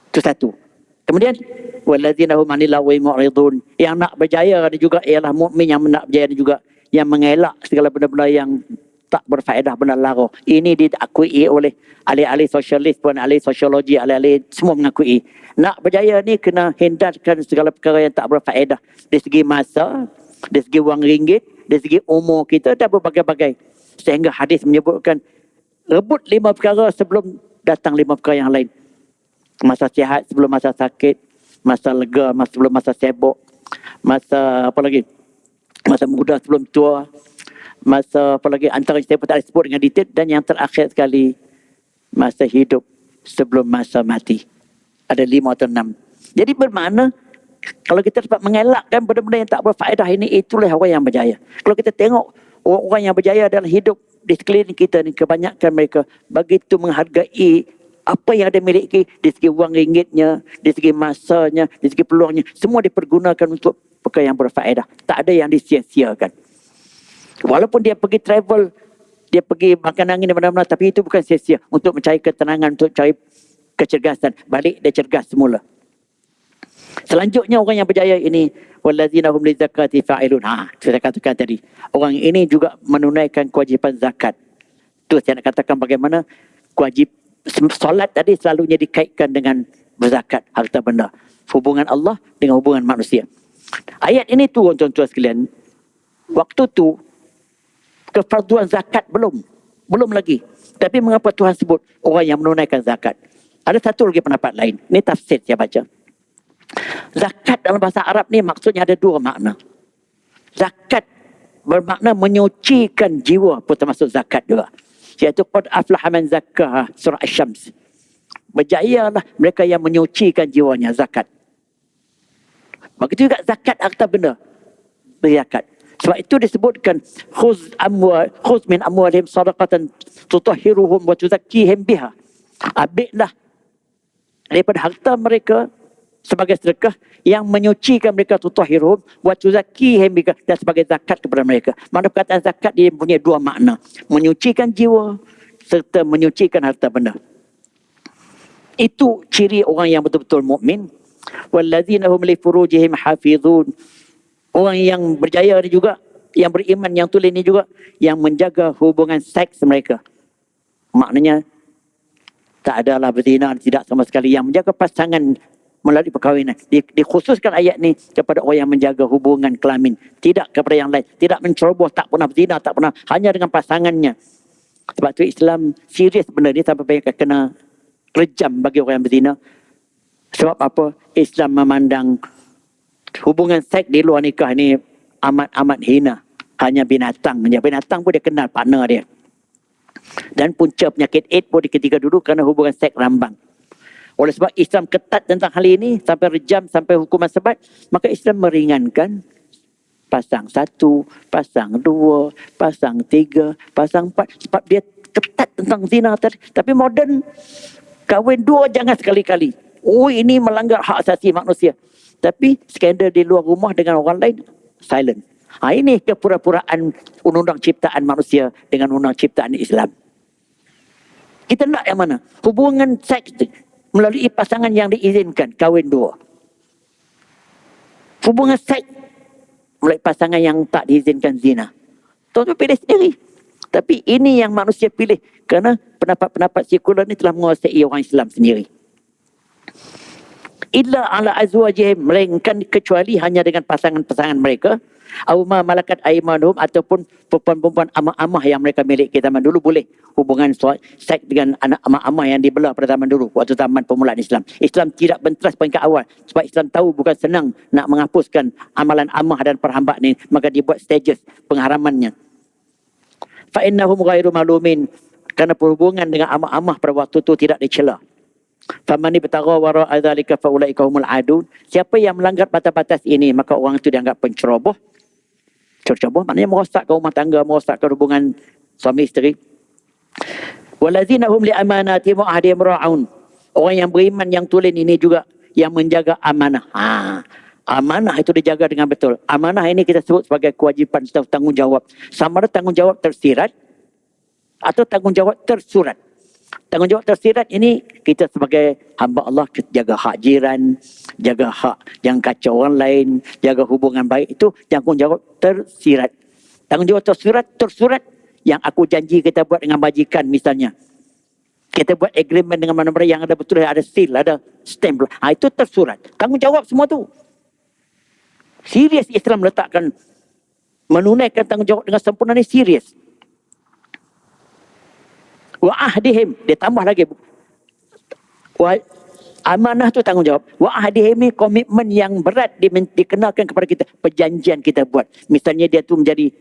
[SPEAKER 1] Itu satu. Kemudian wallazina hum 'anil lagwi mu'ridun. Yang nak berjaya ada juga ialah mukmin yang nak berjaya juga yang mengelak segala benda-benda yang tak berfaedah, benda lara. Ini diakui oleh ahli-ahli sosialis pun, ahli sosiologi, ahli-ahli semua mengakui. Nak berjaya ni kena hindarkan segala perkara yang tak berfaedah. Dari segi masa, dari segi wang ringgit, dari segi umur kita dan berbagai-bagai. Sehingga hadis menyebutkan rebut 5 perkara sebelum datang 5 perkara yang lain. Masa sihat sebelum masa sakit, masa lega sebelum masa sibuk, masa apa lagi? Masa muda sebelum tua, masa apa lagi? Antara saya pun tak sebut dengan detail. Dan yang terakhir sekali, masa hidup sebelum masa mati. Ada 5 atau 6. Jadi bermakna kalau kita dapat mengelakkan benda-benda yang tak berfaedah ini, itulah orang yang berjaya. Kalau kita tengok orang yang berjaya dalam hidup di sekeliling kita ni, kebanyakan mereka begitu menghargai apa yang ada miliki dari segi wang ringgitnya, dari segi masanya, dari segi peluangnya. Semua dipergunakan untuk perkara yang berfaedah. Tak ada yang disia-siakan. Walaupun dia pergi travel, dia pergi makan angin di mana-mana, tapi itu bukan sia-sia. Untuk mencari ketenangan, untuk cari kecergasan. Balik dia cergas semula. Selanjutnya orang yang berjaya ini, wallazina hum lizakati fa'ilun. Saya katakan tadi, orang ini juga menunaikan kewajipan zakat. Itu saya nak katakan bagaimana wajib solat tadi selalunya dikaitkan dengan berzakat harta benda. Hubungan Allah dengan hubungan manusia. Ayat ini tu tuan-tuan sekalian. Waktu tu kefarduan zakat belum lagi. Tapi mengapa Tuhan sebut orang yang menunaikan zakat? Ada satu lagi pendapat lain. Ini tafsir saya baca. Zakat dalam bahasa Arab ni maksudnya ada dua makna. Zakat bermakna menyucikan jiwa pun termasuk zakat juga. Iaitu qad aflaha man zakkaha, surah Asy-Syams. Berjayalah mereka yang menyucikan jiwanya, zakat. Begitu juga zakat harta benda. Zakat. Sebab itu disebutkan khuz min amwalihim sadaqatan tutahhiruhum wa tuzakkihim biha. Ambillah daripada harta mereka sebagai sedekah yang menyucikan mereka, tutahhiruhum wa tuzakkihim biha, dan sebagai zakat kepada mereka. Makna perkataan zakat dia punya dua makna, menyucikan jiwa serta menyucikan harta benda. Itu ciri orang yang betul-betul mukmin. Walladzina hum li furujihim hafizun. Orang yang berjaya ni juga, yang beriman, yang tulen ni juga, yang menjaga hubungan seks mereka. Maknanya tak adalah berzina, tidak sama sekali. Yang menjaga pasangan melalui perkahwinan. Dikhususkan ayat ni kepada orang yang menjaga hubungan kelamin, tidak kepada yang lain. Tidak menceroboh, tak pernah berzina, tak pernah, hanya dengan pasangannya. Sebab tu Islam serius benda ni sampai banyak kena rejam bagi orang yang berzina. Sebab apa? Islam memandang hubungan seks di luar nikah ni amat-amat hina. Hanya binatang. Binatang pun dia kenal partner dia. Dan punca penyakit AIDS pun ketika dulu kerana hubungan seks rambang. Oleh sebab Islam ketat tentang hal ini, sampai rejam, sampai hukuman sebat, maka Islam meringankan pasang 1, pasang 2, pasang 3, pasang 4. Sebab dia ketat tentang zina tadi. Tapi moden, kahwin 2 jangan sekali-kali. Oh, ini melanggar hak asasi manusia. Tapi skandal di luar rumah dengan orang lain, silent. Ini kepura-puraan undang-undang ciptaan manusia dengan undang ciptaan Islam. Kita nak yang mana? Hubungan seks melalui pasangan yang diizinkan, kahwin 2. Hubungan seks melalui pasangan yang tak diizinkan, zina. Tuan-tuan pilih sendiri. Tapi ini yang manusia pilih kerana pendapat-pendapat sekular ni telah menguasai orang Islam sendiri. Illa ala azwajihim, melainkan kecuali hanya dengan pasangan-pasangan mereka, aw ma malakat aymanuhum, ataupun perempuan-perempuan amah-amah yang mereka miliki zaman dulu boleh hubungan seks dengan anak amah-amah yang dibelah pada zaman dulu, waktu zaman permulaan Islam. Islam tidak benteras peringkat awal sebab Islam tahu bukan senang nak menghapuskan amalan amah dan perhamba ni, maka dibuat stages pengharamannya. Fa innahum ghairu malumin, kerana perhubungan dengan amah-amah pada waktu itu tidak dicela. Famani betagha wara'a dzalika faulaika humul adun. Siapa yang melanggar batas-batas ini, maka orang itu dianggap penceroboh. Penceroboh maknanya merosakkan rumah tangga, merosakkan hubungan suami isteri. Waladzina hum li amanatihim wa ahdihim ra'un. Orang yang beriman yang tulen ini juga yang menjaga amanah. Amanah itu dijaga dengan betul. Amanah ini kita sebut sebagai kewajipan atau tanggungjawab. Sama ada tanggungjawab tersirat atau tanggungjawab tersurat. Tanggungjawab tersirat ini kita sebagai hamba Allah, kita jaga hak jiran, jaga hak yang kacau orang lain, jaga hubungan baik, itu tanggungjawab tersirat. Tanggungjawab tersurat yang aku janji kita buat dengan majikan misalnya. Kita buat agreement dengan mana-mana yang ada betul, ada seal, ada stamp. Itu tersurat. Tanggungjawab semua tu. Serius Islam letakkan menunaikan tanggungjawab dengan sempurna ni, serius. Wa ahdihim, dia tambah lagi. Amanah tu tanggungjawab. Wa ahdihim ni komitmen yang berat dikenalkan kepada kita. Perjanjian kita buat. Misalnya dia tu menjadi,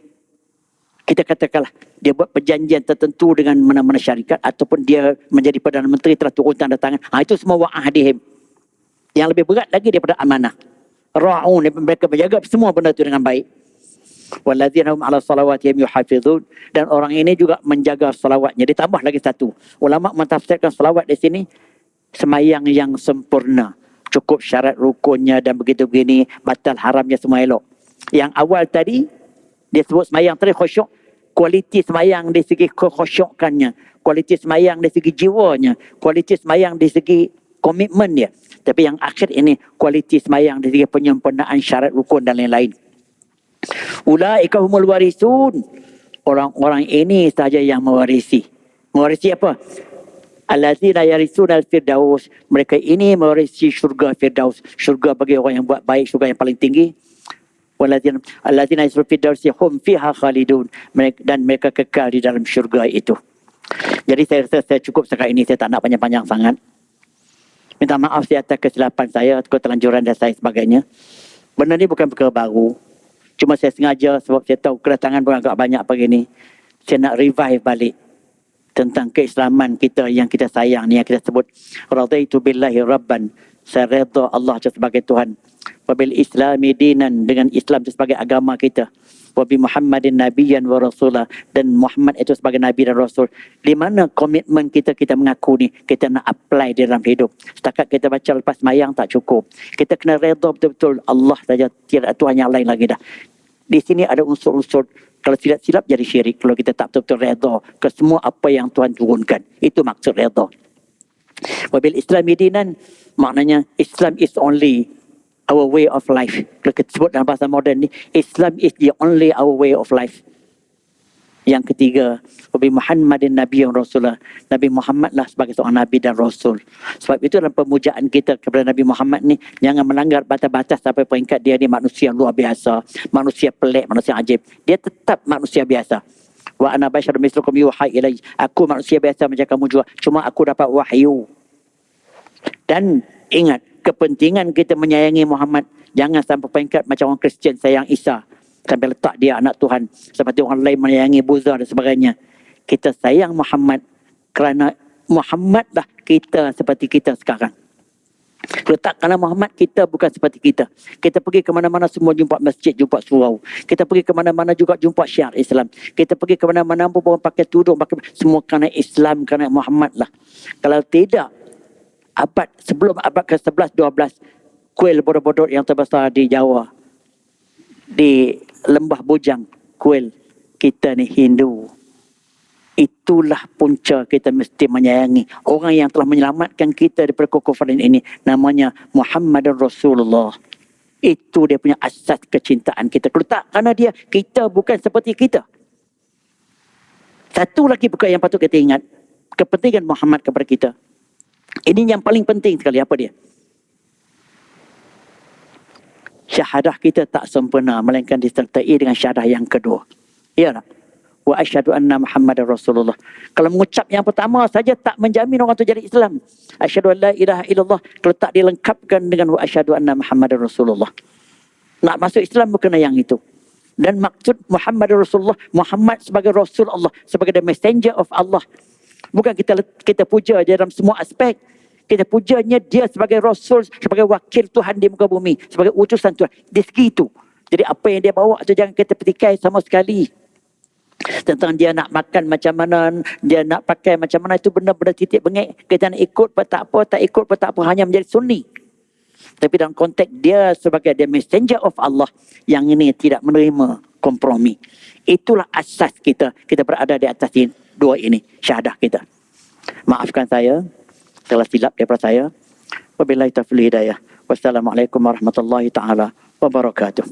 [SPEAKER 1] kita katakanlah, dia buat perjanjian tertentu dengan mana-mana syarikat, ataupun dia menjadi Perdana Menteri telah turun tanda tangan. Itu semua wa ahdihim. Yang lebih berat lagi daripada amanah. Ra'un, mereka menjaga semua benda itu dengan baik. Walladzina hum 'ala salawatihim yuhafizun, dan orang ini juga menjaga salawatnya. Ditambah lagi satu. Ulama mentafsirkan salawat di sini semayang yang sempurna, cukup syarat rukunnya dan begitu begini, batal haramnya semua elok. Yang awal tadi dia sebut semayang tadi khusyuk, kualiti semayang dari segi kekhusyukannya, kualiti semayang dari segi jiwanya, kualiti semayang dari segi komitmen dia. Tapi yang akhir ini kualiti semayang dari segi penyempurnaan syarat rukun dan lain-lain. Ulaika humul warisun, orang-orang ini sahaja yang mewarisi. Mewarisi apa? Allazina yarithuna al-firdaus. Mereka ini mewarisi syurga firdaus. Syurga bagi orang yang buat baik, syurga yang paling tinggi. Allazina yarithuna al-firdaus hum fiha khalidun. Dan mereka kekal di dalam syurga itu. Jadi saya rasa saya cukup sekarang ini. Saya tak nak panjang-panjang sangat. Minta maaf di atas kesilapan saya, keterlanjuran dan saya sebagainya. Benda ni bukan perkara baru. Cuma saya sengaja sebab saya tahu kedatangan pun agak banyak pagi ni. Saya nak revive balik tentang keislaman kita yang kita sayang ni, yang kita sebut radaitu billahi rabban, saya redha Allah sebagai Tuhan, wabil islami dinan, dengan Islam itu sebagai agama kita, wabi Muhammadin nabiyyan wa rasulah, dan Muhammad itu sebagai nabi dan rasul. Di mana komitmen kita mengaku ni kita nak apply di dalam hidup. Setakat kita baca lepas mayang tak cukup, kita kena redha betul-betul Allah saja, tiada Tuhan yang lain lagi dah. Di sini ada unsur-unsur, kalau silap-silap jadi syirik kalau kita tak betul-betul redha ke semua apa yang Tuhan turunkan. Itu maksud redha. Wabil islami dinan, maknanya Islam is only our way of life. Kalau kita sebut dalam bahasa moden ni, Islam is the only our way of life. Yang ketiga, Nabi Muhammadin Nabi yang Rasulullah. Nabi Muhammad lah sebagai seorang Nabi dan Rasul. Sebab itu dalam pemujaan kita kepada Nabi Muhammad ni, jangan melanggar batas-batas sampai peringkat dia ni manusia luar biasa, manusia pelik, manusia ajib. Dia tetap manusia biasa. Wa ana basyarun mislukum yuha ilai. Aku manusia biasa macam kamu juga. Cuma aku dapat wahyu. Dan ingat, kepentingan kita menyayangi Muhammad, jangan sampai peringkat macam orang Kristian sayang Isa, sampai letak dia anak Tuhan, seperti orang lain menyayangi Buddha dan sebagainya. Kita sayang Muhammad kerana Muhammad lah kita seperti kita sekarang. Kalau tak kerana Muhammad, kita bukan seperti kita. Kita pergi ke mana-mana semua jumpa masjid, jumpa surau. Kita pergi ke mana-mana juga jumpa syiar Islam. Kita pergi ke mana-mana pun orang pakai tudung, pakai semua kerana Islam, kerana Muhammad lah. Kalau tidak, sebelum abad ke-11, 12, kuil bodoh-bodoh yang terbesar di Jawa, di Lembah Bujang, kuil kita ni Hindu. Itulah punca kita mesti menyayangi orang yang telah menyelamatkan kita daripada kekufuran ini, namanya Muhammadur Rasulullah. Itu dia punya asas kecintaan kita. Kalau tak kerana dia, kita bukan seperti kita. Satu lagi perkara yang patut kita ingat, kepentingan Muhammad kepada kita. Ini yang paling penting sekali. Apa dia? Syahadah kita tak sempurna melainkan disertai dengan syahadah yang kedua. Ya tak? Wa asyhadu anna Muhammadar Rasulullah. Kalau mengucap yang pertama saja tak menjamin orang tu jadi Islam. Asyhadu an la ilaha illallah, kalau tak dilengkapkan dengan wa asyhadu anna Muhammadar Rasulullah. Nak masuk Islam bukan yang itu. Dan maksud Muhammadar Rasulullah, Muhammad sebagai Rasul Allah, sebagai the messenger of Allah. Bukan kita puja dia dalam semua aspek. Kita pujanya dia sebagai Rasul, sebagai wakil Tuhan di muka bumi, sebagai utusan Tuhan. Di segi itu. Jadi apa yang dia bawa tu jangan kita petikai sama sekali. Tentang dia nak makan macam mana, dia nak pakai macam mana, itu benda-benda titik bengek. Kita nak ikut pun tak apa, tak ikut pun tak apa, hanya menjadi sunni. Tapi dalam konteks dia sebagai the messenger of Allah, yang ini tidak menerima kompromi. Itulah asas kita berada di atas dua ini, syahadah kita. Maafkan saya, telah silap daripada saya. Wabillahi taufiq hidayah. Wassalamualaikum warahmatullahi taala wabarakatuh.